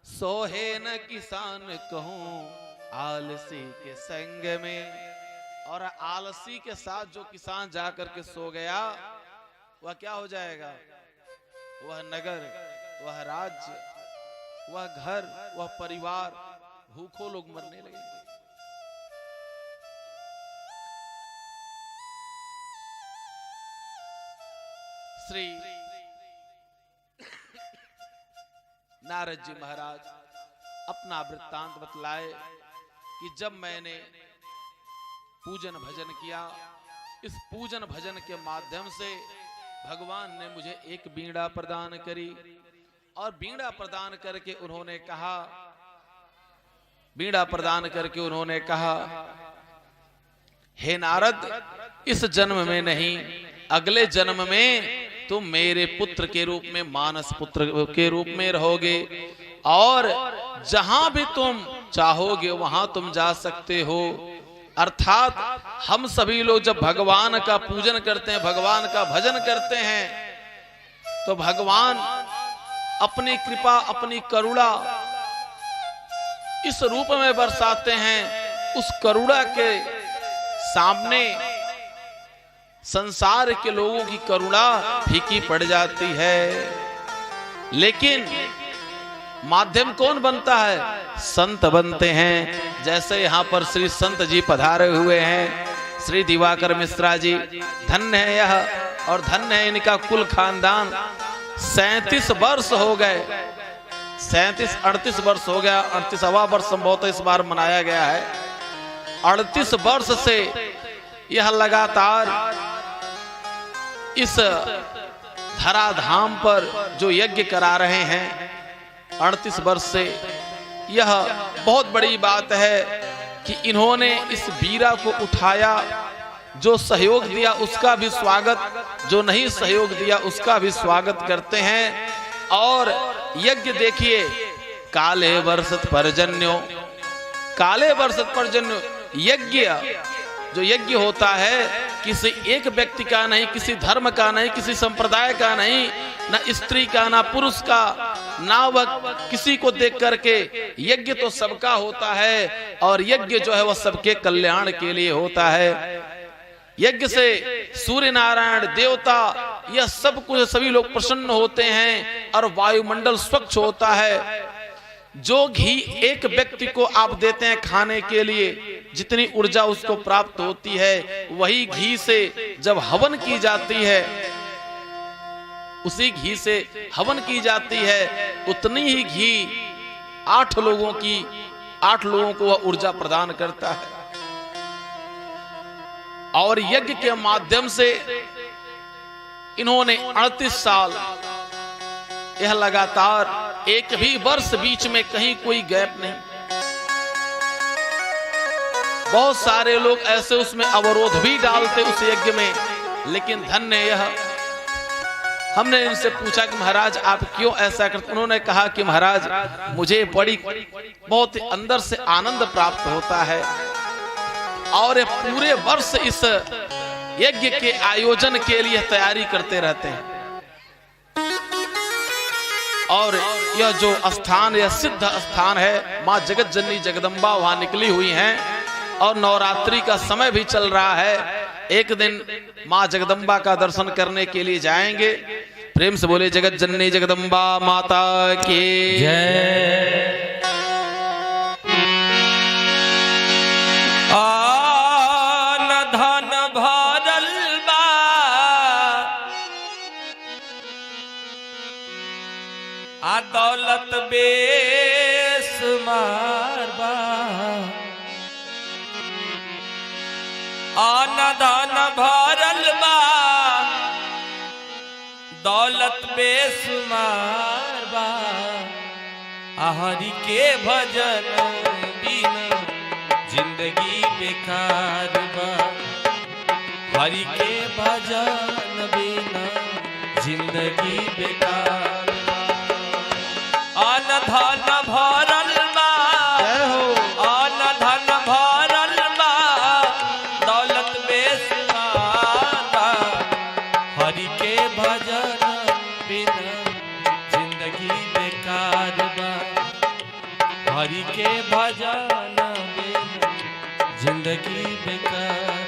सोहे न किसान कहूं आलसी के संग में। और आलसी के साथ जो किसान जाकर के सो गया, वह क्या हो जाएगा? वह नगर, वह राज्य, वह घर, वह परिवार, भूखों लोग मरने लगेंगे। श्री नारद जी महाराज अपना वृत्तांत बतलाए कि जब मैंने पूजन भजन किया, इस पूजन भजन के माध्यम से भगवान ने मुझे एक बीड़ा प्रदान करी। और बीड़ा प्रदान करके उन्होंने कहा, हे नारद, इस जन्म में नहीं, अगले जन्म में तुम मेरे पुत्र के रूप में, मानस पुत्र के रूप में रहोगे, और जहां भी तुम चाहोगे वहां तुम जा सकते हो। अर्थात हम सभी लोग जब भगवान का पूजन करते हैं, भगवान का भजन करते हैं, तो भगवान अपनी कृपा, अपनी करुणा इस रूप में बरसाते हैं। उस करुणा के सामने संसार के लोगों की करुणा फीकी पड़ जाती है। लेकिन माध्यम कौन बनता है? संत बनते हैं। जैसे यहाँ पर श्री संत जी पधारे हुए हैं, श्री दिवाकर मिश्रा जी, धन्य है यह, और धन्य है इनका कुल खानदान। 37 वर्ष हो गए, 38 वर्ष हो गया, 38वां वर्ष संभवत इस बार मनाया गया है। 38 वर्ष से यह लगातार इस धराधाम पर जो यज्ञ करा रहे हैं, 38 वर्ष से। यह बहुत बड़ी बात है कि इन्होंने इस बीरा को उठाया। जो सहयोग दिया उसका भी स्वागत, जो नहीं सहयोग दिया उसका भी स्वागत करते हैं। और यज्ञ देखिए, काले वर्षत पर्जन्यो, काले वर्षत पर्जन्यो। यज्ञ, जो यज्ञ होता है किसी एक व्यक्ति का नहीं, किसी धर्म का नहीं, किसी संप्रदाय का नहीं, ना स्त्री का ना पुरुष का, ना वह किसी को देख करके। यज्ञ तो सबका होता है और यज्ञ जो है वह सबके कल्याण के लिए होता है। यज्ञ से सूर्य नारायण देवता यह सब कुछ सभी लोग प्रसन्न होते हैं और वायुमंडल स्वच्छ होता है। जो घी एक व्यक्ति को आप देते हैं खाने के लिए, जितनी ऊर्जा उसको प्राप्त होती है, वही घी से जब हवन की जाती है, उसी घी से हवन की जाती है, उतनी ही घी 8 लोगों को वह ऊर्जा प्रदान करता है। और यज्ञ के माध्यम से इन्होंने 38 साल, यह लगातार एक भी वर्ष बीच में कहीं कोई गैप नहीं। बहुत सारे लोग ऐसे उसमें अवरोध भी डालते उस यज्ञ में, लेकिन धन्य यह। हमने इनसे पूछा कि महाराज आप क्यों ऐसा करते? उन्होंने कहा कि महाराज मुझे बहुत अंदर से आनंद प्राप्त होता है और पूरे वर्ष इस यज्ञ के आयोजन के लिए तैयारी करते रहते हैं। और यह जो स्थान, यह सिद्ध स्थान है, माँ जगत जननी जगदम्बा वहां निकली हुई हैं और नवरात्रि का समय भी चल रहा है। एक दिन माँ जगदम्बा का दर्शन करने के लिए जाएंगे। प्रेम से बोले जगत जननी जगदम्बा माता की जय। आन धन भरल बा, आ दौलत बेशुमार बा। आन धन भरल बा, दौलत बेशुमार बा। हरि के भजन बिना जिंदगी बेकार बा। हरि के भजन बिना जिंदगी बेकार बा। अन धन भरल बा, अन धन भरल बा, दौलत बेशुमार बा। हरि के भजन बिना जिंदगी बेकार बा। हरि के भजन बिना जिंदगी बेकार।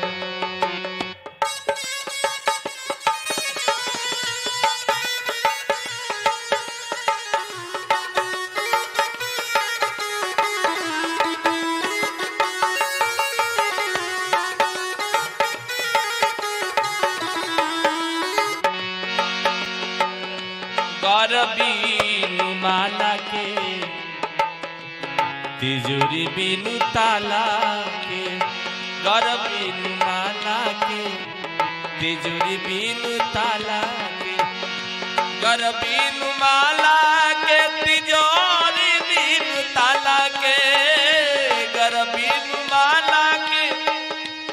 बीनु माला के, तिजोरी बीनु ताला के। घर बीनु माला के, तिजोरी बीनु ताला के। घर बीनु माला के, तिजोरी बीनु ताला के। घर बीनु माला के,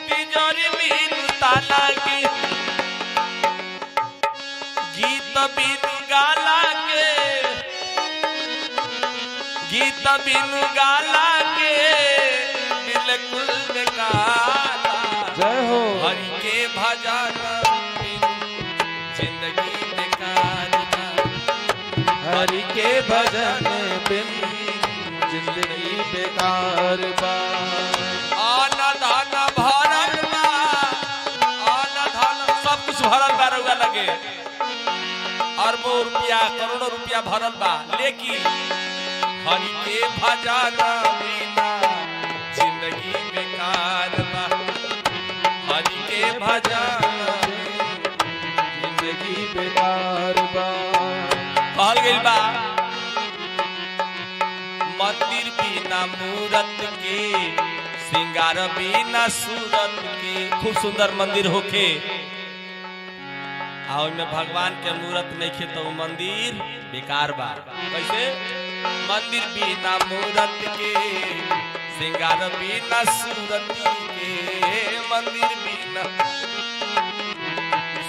तिजोरी बीनु ताला के। गीत बीनु गाला के, गीत बिनु गाला के, बिल्कुल बेकार। जय हो। हरि के भजन बिनु जिंदगी बेकार बा। हरि के भजन बिनु जिंदगी बेकार बा। अन धन भरल बा, अन धन सब कुछ भरल बा रउआ लगे। अरबों रुपया करोड़ों रुपया भरल बा, लेकिन हरि के भजन बिना जिंदगी बेकार बा। हरि के भजन जिंदगी बेकार बा। कहल गइल बा, मंदिर बिना मूरत के, श्रृंगार बिना सूरत के। खूब सुंदर मंदिर होके और में भगवान के मूरत नहीं खे तो मंदिर बेकार बा। कैसे? मंदिर बिना मूरत के श्रृंगार बिना सूरत के मंदिर बिना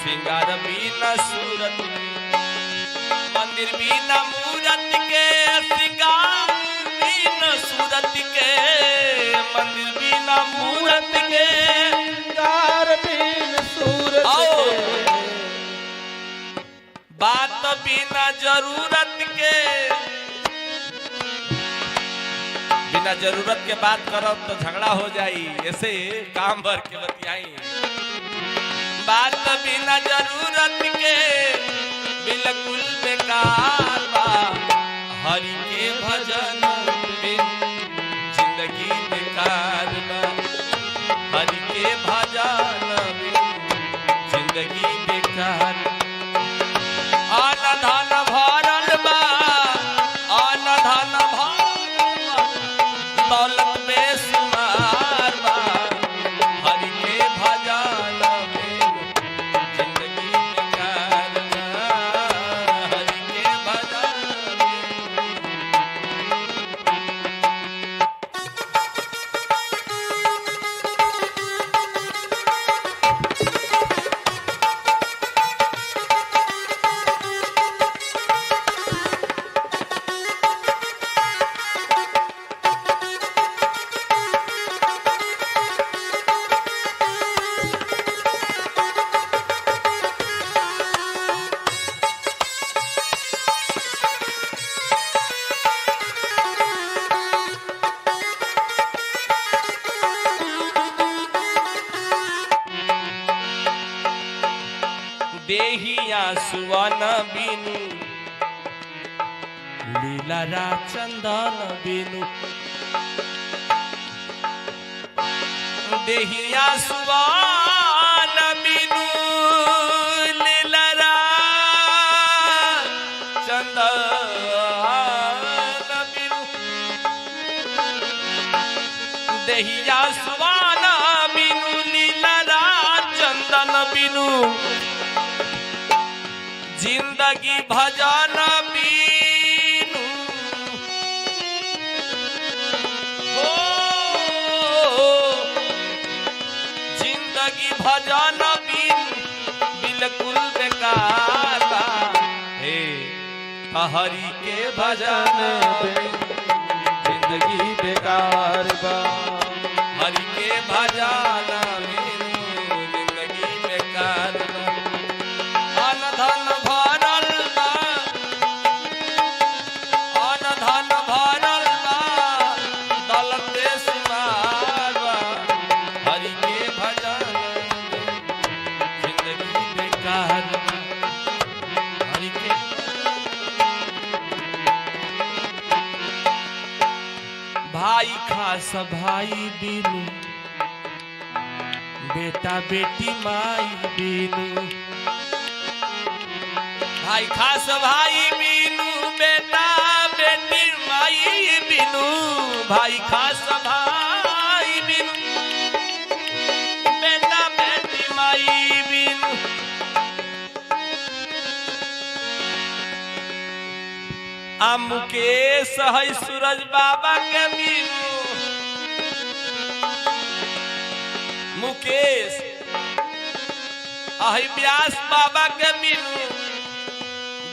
श्रृंगार बिना सूरत मंदिर बिना मूरत के श्रृंगार बिना सूरत के मंदिर बिना मूरत के श्रृंगार बिन सूरत के बात बिना जरूरत के बिना जरूरत के बात करो तो झगड़ा हो जाई ऐसे काम भर के बतियाई बात बिना जरूरत के बिल्कुल बेकार बा हरि के भजन बिन जिंदगी बेकार बा हरि के भजन बिन जिंदगी बेकार अन्न धन भरल बा अन्न धन भरल बा दौलत बेशुमार बा हरि के भजन बिन जिंदगी बेकार बा हरि के भजन देहिया सुवन बिनु लीला रा चंदन बिनु देहिया सुवन बिनु लीला रा चंदन बिनु देहिया सुवन बिनु लीला रा चंदन बिनु जिंदगी भजन बीनू हो जिंदगी भजन बीनू बिल्कुल बेकार बा हे हरि के भजन जिंदगी बेकार बा हरि के भजन बीनू जिंदगी बेकार बा अन्न धन भरल बा अन्न धन भरल बा दौलत बेशुमार बा हरि के भजन जिंदगी बेकार बा हरि के भाई खास भाई बिनु बेटा बेटी माई बिनु भाई खास भाई बिनु बेटा बेटी माई बिनु भाई खास भाई बिनु बेटा बेटी माई बिनु आ मुकेश है सूरज बाबा के बिनु मुकेश अहि व्यास बाबा के बिनु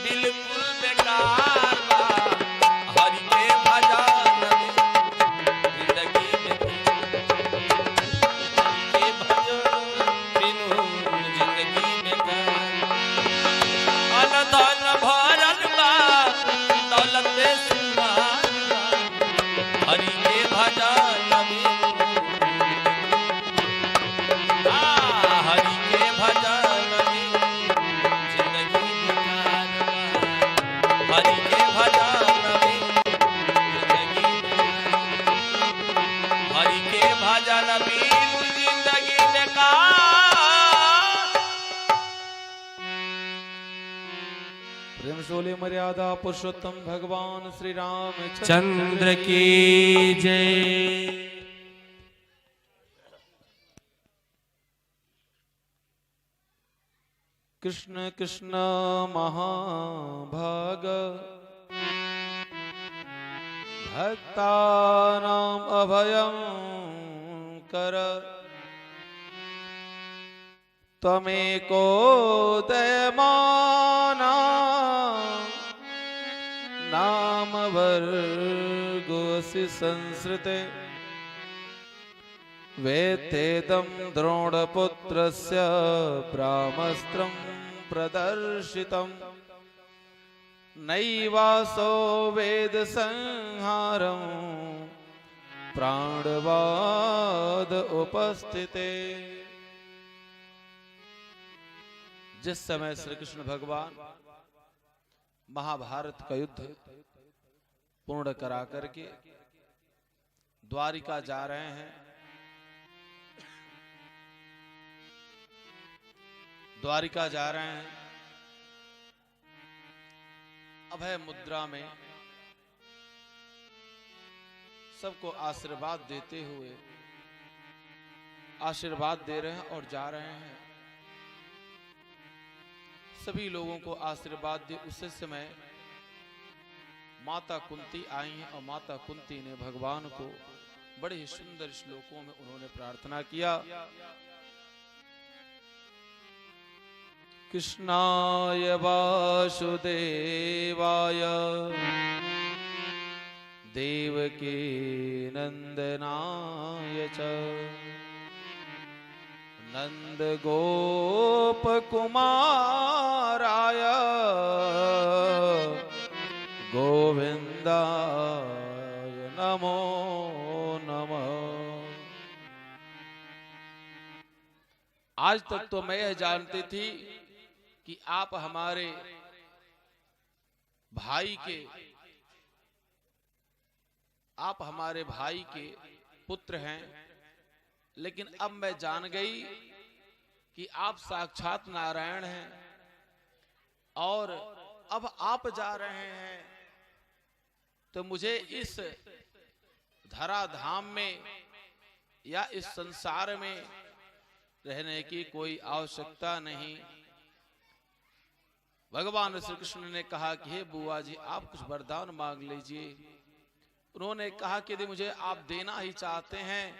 बिल्कुल बेकार बा हरि के भजन जिंदगी के भजन बिनु जिंदगी बेकार अन्न धन भरल बा दौलत बेशुमार बा हरि के भजन हरि के भजन जिंदगी बेकार बा हरि के भजन जिंदगी हरि के भजन जिंदगी बेकार प्रेम शोले मर्यादा पुरुषोत्तम भगवान श्री राम चंद्र की जय। कृष्ण कृष्ण महाभाग भक्तानां अभयं कर त्वमेको दयमाना नाम वर्गोऽसि संसृते वेत्तेदं द्रोणपुत्रस्य ब्राह्मस्त्रं प्रदर्शितं नैवासो वेद संहारं प्राणवाद उपस्थिते। जिस समय श्री कृष्ण भगवान महाभारत का युद्ध पूर्ण करा करके द्वारिका जा रहे हैं, द्वारिका जा रहे हैं, अभय मुद्रा में सबको आशीर्वाद देते हुए आशीर्वाद दे रहे हैं और जा रहे हैं। सभी लोगों को आशीर्वाद दे उसी समय माता कुंती आई हैं और माता कुंती ने भगवान को बड़े ही सुंदर श्लोकों में उन्होंने प्रार्थना किया। कृष्णाय वासुदेवाय देवकी नंदनाय च नंद गोप कुमाराय गोविंदाय नमो नमः। आज तक तो मैं यह जानती थी कि आप हमारे भाई के पुत्र हैं, लेकिन अब मैं जान गई कि आप साक्षात नारायण हैं और अब आप जा रहे हैं तो मुझे इस धराधाम में या इस संसार में रहने की कोई आवश्यकता नहीं। भगवान श्री कृष्ण ने कहा कि हे बुआ जी, आप कुछ वरदान मांग लीजिए। उन्होंने कहा कि यदि मुझे आप देना ही चाहते हैं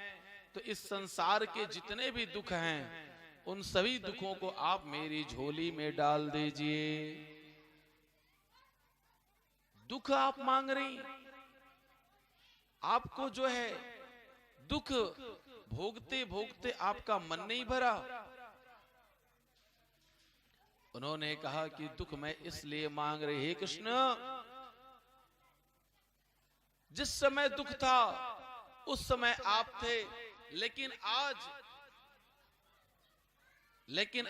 तो इस संसार के जितने भी दुख हैं उन सभी दुखों को आप मेरी झोली में डाल दीजिए। दुख आप मांग रही, आपको जो है दुख भोगते भोगते आपका मन नहीं भरा। उन्होंने कहा कि दुख मैं इसलिए मांग रही, हे कृष्ण, जिस समय दुख था उस समय आप थे, लेकिन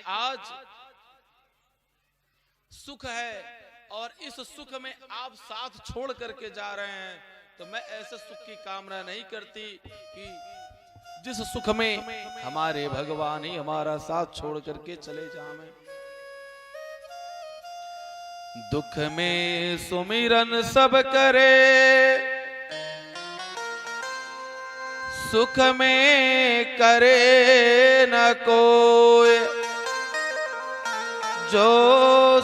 आज सुख है और इस सुख में आप साथ छोड़ करके जा रहे हैं, तो मैं ऐसे सुख की कामना नहीं करती कि जिस सुख में हमारे भगवान ही हमारा साथ छोड़ करके चले जाएं। दुख में सुमिरन सब करे, सुख में करे न कोई, जो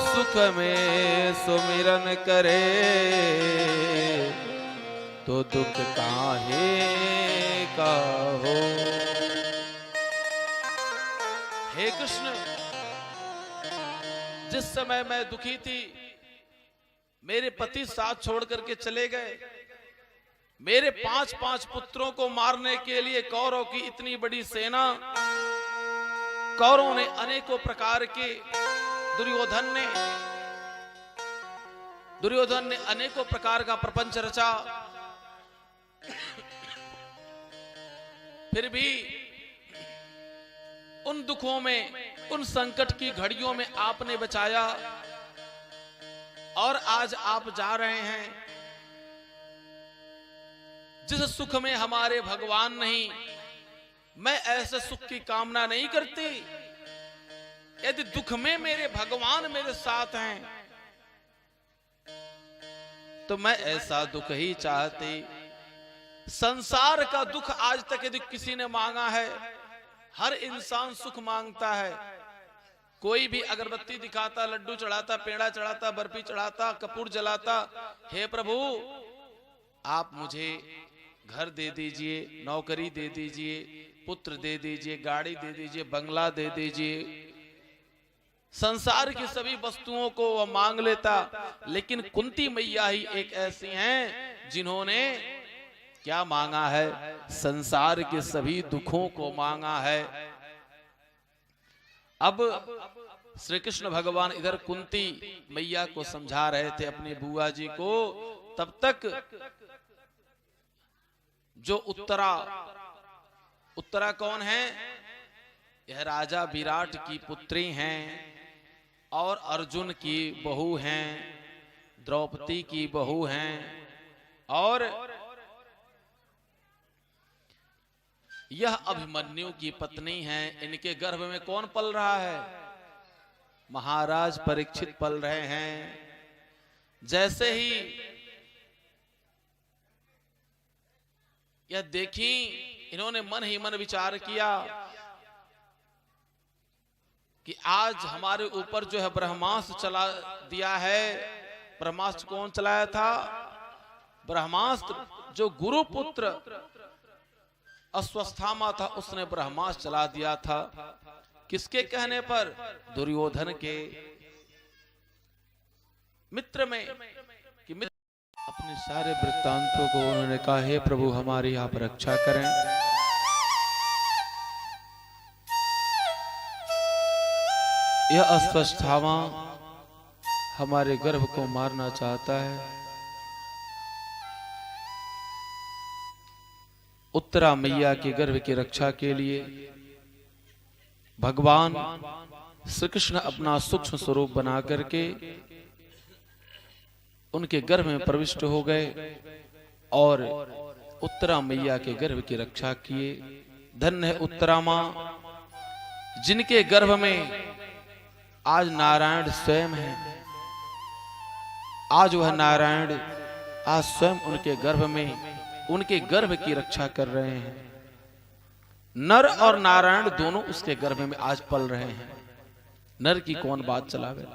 सुख में सुमिरन करे तो दुख काहे का हो। हे कृष्ण, जिस समय मैं दुखी थी मेरे पति साथ छोड़ करके चले गए, मेरे 5 पुत्रों को मारने के लिए कौरव की इतनी बड़ी सेना, कौरवों ने अनेकों प्रकार के दुर्योधन ने अनेकों प्रकार का प्रपंच रचा, फिर भी उन दुखों में, उन संकट की घड़ियों में आपने बचाया और आज आप जा रहे हैं। जिस सुख में हमारे भगवान नहीं, मैं ऐसे सुख की कामना नहीं करती। यदि दुख में मेरे भगवान मेरे साथ हैं तो मैं ऐसा दुख ही चाहती। संसार का दुख आज तक यदि किसी ने मांगा है, हर इंसान सुख मांगता है। कोई भी अगरबत्ती दिखाता, लड्डू चढ़ाता, पेड़ा चढ़ाता, बर्फी चढ़ाता, कपूर जलाता, हे प्रभु आप मुझे घर दे दीजिए, नौकरी दे दीजिए, पुत्र दे दीजिए, गाड़ी दे दीजिए, बंगला दे दीजिए। संसार की सभी वस्तुओं को वह मांग लेता, लेकिन कुंती मैया ही एक ऐसी हैं जिन्होंने क्या मांगा है? संसार के सभी दुखों को मांगा है। अब श्री कृष्ण भगवान इधर कुंती मैया को समझा रहे थे, अपनी बुआ जी को। तब तक जो उत्तरा कौन है? यह राजा विराट की पुत्री हैं और अर्जुन की बहू हैं, द्रौपदी की बहू हैं। और यह अभिमन्यु की पत्नी है। इनके गर्भ में कौन पल रहा है? महाराज परीक्षित पल रहे हैं। जैसे ही यह देखी, इन्होंने मन ही मन विचार किया कि आज हमारे ऊपर जो है ब्रह्मास्त्र चला दिया है। ब्रह्मास्त्र कौन चलाया था? ब्रह्मास्त्र जो गुरुपुत्र अश्वस्थामा था, उसने ब्रह्मास्त्र चला दिया था। किसके कहने पर? दुर्योधन के मित्र में कि मित्र अपने सारे वृत्तांतों को उन्होंने कहा, हे प्रभु हमारी आप रक्षा करें। यह अश्वस्थामा हमारे गर्भ को मारना चाहता है। उत्तरा मैया के गर्भ की रक्षा के लिए भगवान श्री कृष्ण अपना सूक्ष्म स्वरूप बना करके उनके गर्भ में प्रविष्ट हो गए और उत्तरा मैया के गर्भ की रक्षा किए। धन्य है उत्तरा मां, जिनके गर्भ में आज नारायण स्वयं है। आज वह नारायण आज स्वयं उनके गर्भ में, उनके गर्भ की रक्षा कर रहे हैं। नर और नारायण दोनों उसके गर्भ में आज पल रहे हैं। नर की कौन बात चलावे?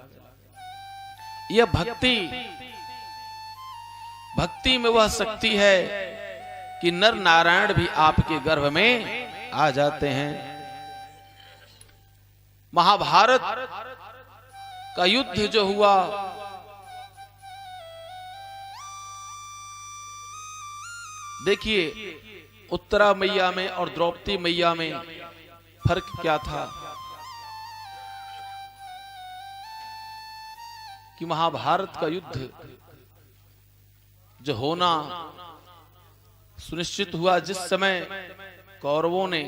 यह भक्ति में वह शक्ति है कि नर नारायण भी आपके गर्भ में आ जाते हैं। महाभारत का युद्ध जो हुआ, देखिए उत्तरा मैया में और द्रौपदी मैया में फर्क क्या था कि महाभारत का युद्ध जो होना सुनिश्चित हुआ, जिस समय कौरवों ने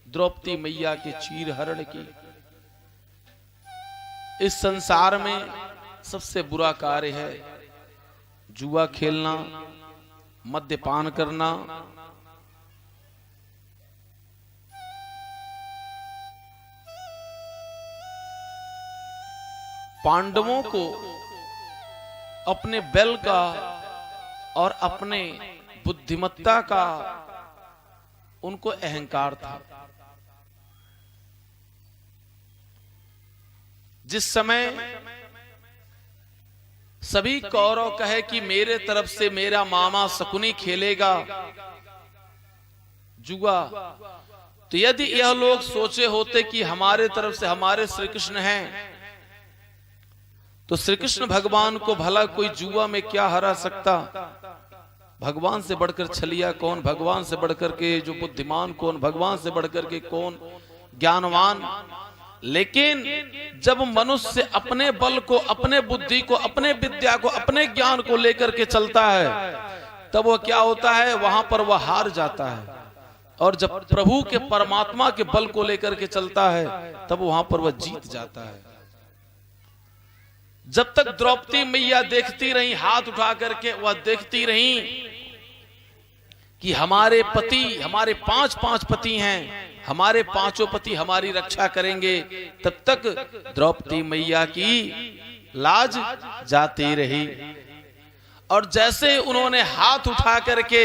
द्रौपदी मैया के चीर हरण की। इस संसार में सबसे बुरा कार्य है जुआ खेलना, मद्यपान करना। पांडवों को अपने बल का और अपने बुद्धिमत्ता का उनको अहंकार था। जिस समय सभी कौरव कहे कि मेरे तरफ से मेरा मामा शकुनी खेलेगा जुआ, तो यदि यह लोग सोचे होते कि हमारे तरफ से हमारे श्री कृष्ण हैं, तो श्री कृष्ण भगवान को भला कोई जुआ में क्या हरा सकता? भगवान से बढ़कर छलिया कौन? भगवान से बढ़कर के जो बुद्धिमान कौन? भगवान से बढ़कर के कौन ज्ञानवान? लेकिन जब मनुष्य अपने बल को, अपने बुद्धि को, अपने विद्या को, अपने ज्ञान को लेकर के चलता है, तब वो क्या होता है? वहां पर वह हार जाता है। और जब प्रभु के परमात्मा के बल को लेकर के चलता है, तब वहां पर वह जीत जाता है। जब तक द्रौपदी मैया देखती रही, हाथ उठा करके वह देखती रही कि हमारे पति, हमारे 5 पति हैं, हमारे 5 पति हमारी रक्षा करेंगे, तब तक द्रौपदी मैया की लाज जाती रही। और जैसे उन्होंने हाथ उठा करके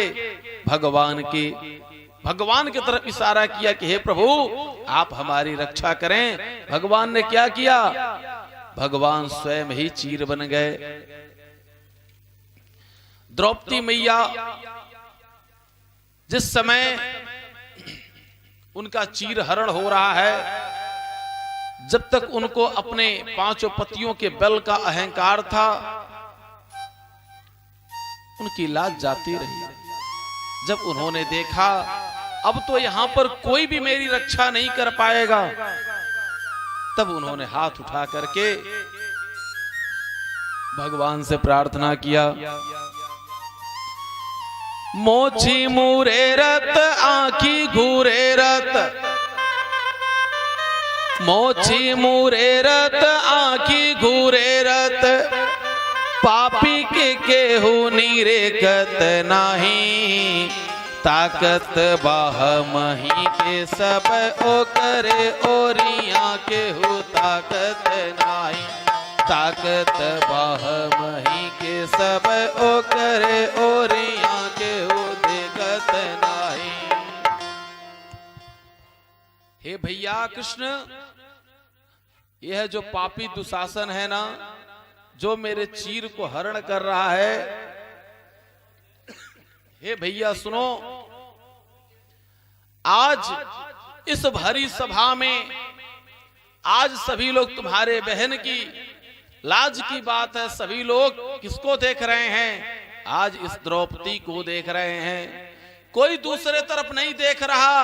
भगवान की तरफ इशारा किया कि हे प्रभु आप हमारी रक्षा करें, भगवान ने क्या किया? भगवान स्वयं ही चीर बन गए। द्रौपदी मैया जिस समय उनका चीरहरण हो रहा है, जब तक उनको अपने 5 पतियों के बल का अहंकार था, उनकी लाज जाती रही। जब उन्होंने देखा अब तो यहां पर कोई भी मेरी रक्षा नहीं कर पाएगा, तब उन्होंने हाथ उठा करके भगवान से प्रार्थना किया, मोची मूरे रत आंखी घूरे रत, मोची मूरे रत आंखी घूरे रत, पापी के केहू नीरेखत नाही, ताकत बाह मही के सब ओ करे ओरिया केहू ताकत नाही, ताकत बाह मही के सब ओ करे ओरिया केहू देखत नाही। हे भैया कृष्ण, यह जो पापी दुशासन है ना, जो मेरे चीर को हरण कर रहा है, हे भैया सुनो, आज इस भरी सभा में आज सभी लोग तुम्हारे बहन की लाज की बात है, सभी लोग किसको देख रहे हैं? आज इस द्रौपदी को देख रहे हैं, कोई दूसरे तरफ नहीं देख रहा।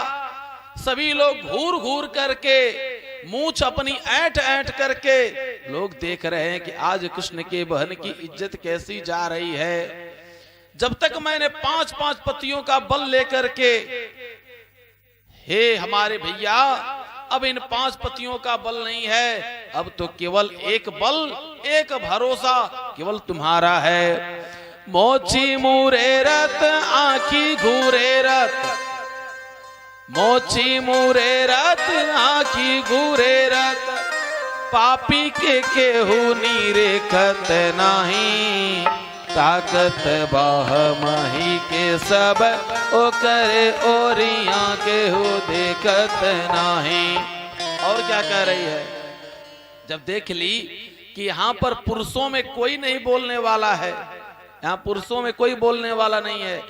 सभी लोग घूर घूर करके, मूंछ अपनी ऐंठ ऐंठ करके लोग देख रहे हैं कि आज कृष्ण के बहन की इज्जत कैसी जा रही है। जब तक मैंने 5 पतियों का बल लेकर के, हे हमारे भैया, अब इन 5 पतियों का बल नहीं है, अब तो केवल एक बल, एक भरोसा केवल तुम्हारा है। मोची मूरे रत आंखी घूरे रत, मोची मूरे रत आंखी घूरे रत, पापी के केहू नीरेखत नाही, ताकत बाह मही के सब ओ करे ओरिया केहू देखत नाही। और क्या कह रही है? जब देख ली कि यहाँ पर पुरुषों में कोई नहीं बोलने वाला है, यहाँ पुरुषों में कोई बोलने वाला नहीं है,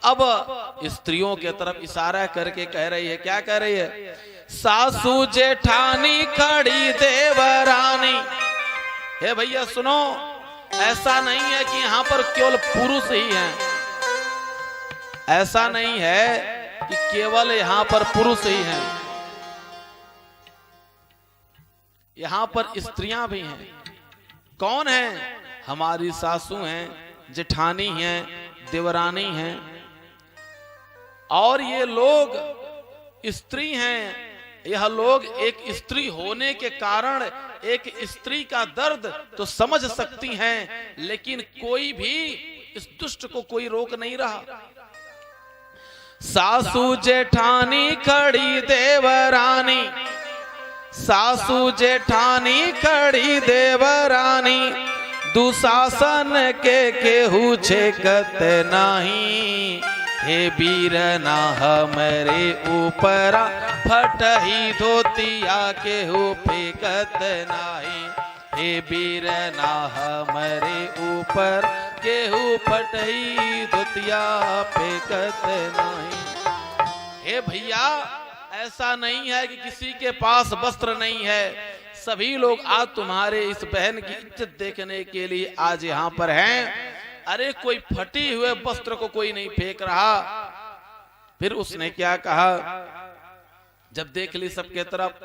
अब स्त्रियों के तरफ इशारा करके कह रही है, क्या कह रही है? सासू जेठानी खड़ी देवरानी। हे भैया सुनो, ऐसा नहीं है कि यहाँ पर केवल पुरुष ही हैं, ऐसा नहीं है कि केवल यहाँ पर पुरुष ही हैं, यहाँ पर स्त्रियां भी हैं। कौन हैं? हमारी सासू हैं, जेठानी हैं, देवरानी हैं, और ये लोग स्त्री हैं। यह लोग एक स्त्री होने के कारण एक स्त्री का दर्द तो समझ सकती हैं, लेकिन कोई भी इस दुष्ट को कोई रोक नहीं रहा। सासू जेठानी खड़ी देवरानी, सासू जेठानी खड़ी देवरानी, दुशासन के केहू छेकत नाही, हे बीरना हमरे ऊपर फटही धोतिया केहू फेंकत नाही, हे बीरना हमरे ऊपर केहू फटही धोतिया फेंकत नहीं। हे भैया, ऐसा नहीं है कि किसी के पास वस्त्र नहीं है, सभी लोग आज तुम्हारे इस बहन की इज्जत देखने के लिए आज यहाँ पर हैं। अरे कोई फटी हुए वस्त्र को कोई नहीं फेंक रहा। फिर उसने क्या कहा? जब देख ली सबके तरफ,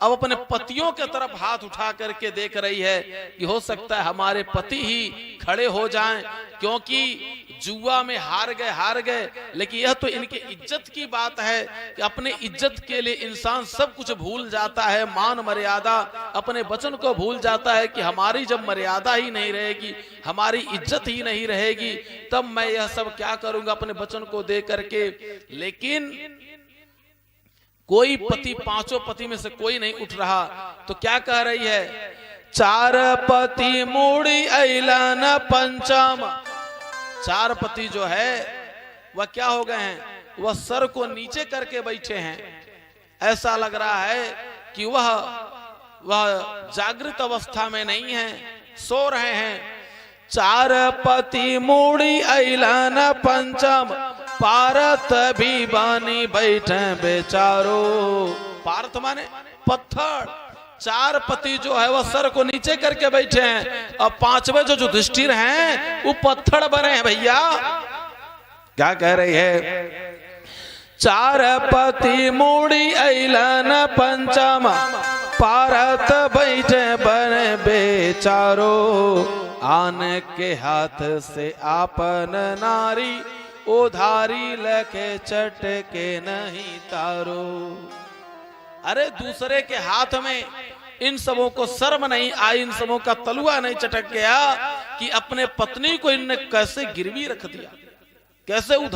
अब अपने पतियों के तरफ हाथ उठा करके देख रही है कि हो सकता है हमारे पति ही खड़े हो जाएं, क्योंकि जुआ में हार गए, लेकिन यह तो इनके इज्जत की बात है कि अपने इज्जत के लिए इंसान सब कुछ भूल जाता है, मान मर्यादा, अपने वचन को भूल जाता है कि हमारी जब मर्यादा ही नहीं रहेगी, हमारी इज्जत ही नहीं रहेगी, तब मैं यह सब क्या करूंगा अपने वचन को दे करके। लेकिन कोई पति, 5 पति में से कोई नहीं उठ रहा, तो क्या कह रही है? 4 पति मूड़ी ऐलन पंचम। 4 पति जो है वह क्या हो गए हैं? वह सर को नीचे करके बैठे हैं। ऐसा लग रहा है कि वह जागृत अवस्था में नहीं है, सो रहे हैं। चार पति मूड़ी ऐलन पंचम, पारत भी बानी बैठे बेचारो। पारत माने पत्थर। चार पति जो है वह सर को नीचे करके बैठे हैं, और पांचवे जो युधिष्ठिर हैं वो पत्थर बने हैं भैया। क्या कह रही है? चार पति मूड़ी ऐलन पंचम, पारत बैठे बने बेचारो। आन के हाथ से आपन नारी, उधारी लखे चटके नहीं तारो। अरे दूसरे के हाथ में इन सबों को शर्म नहीं आई, इन सबों का तलुआ नहीं चटक गया कि अपने पत्नी को इनने कैसे गिरवी रख दिया, कैसे उधार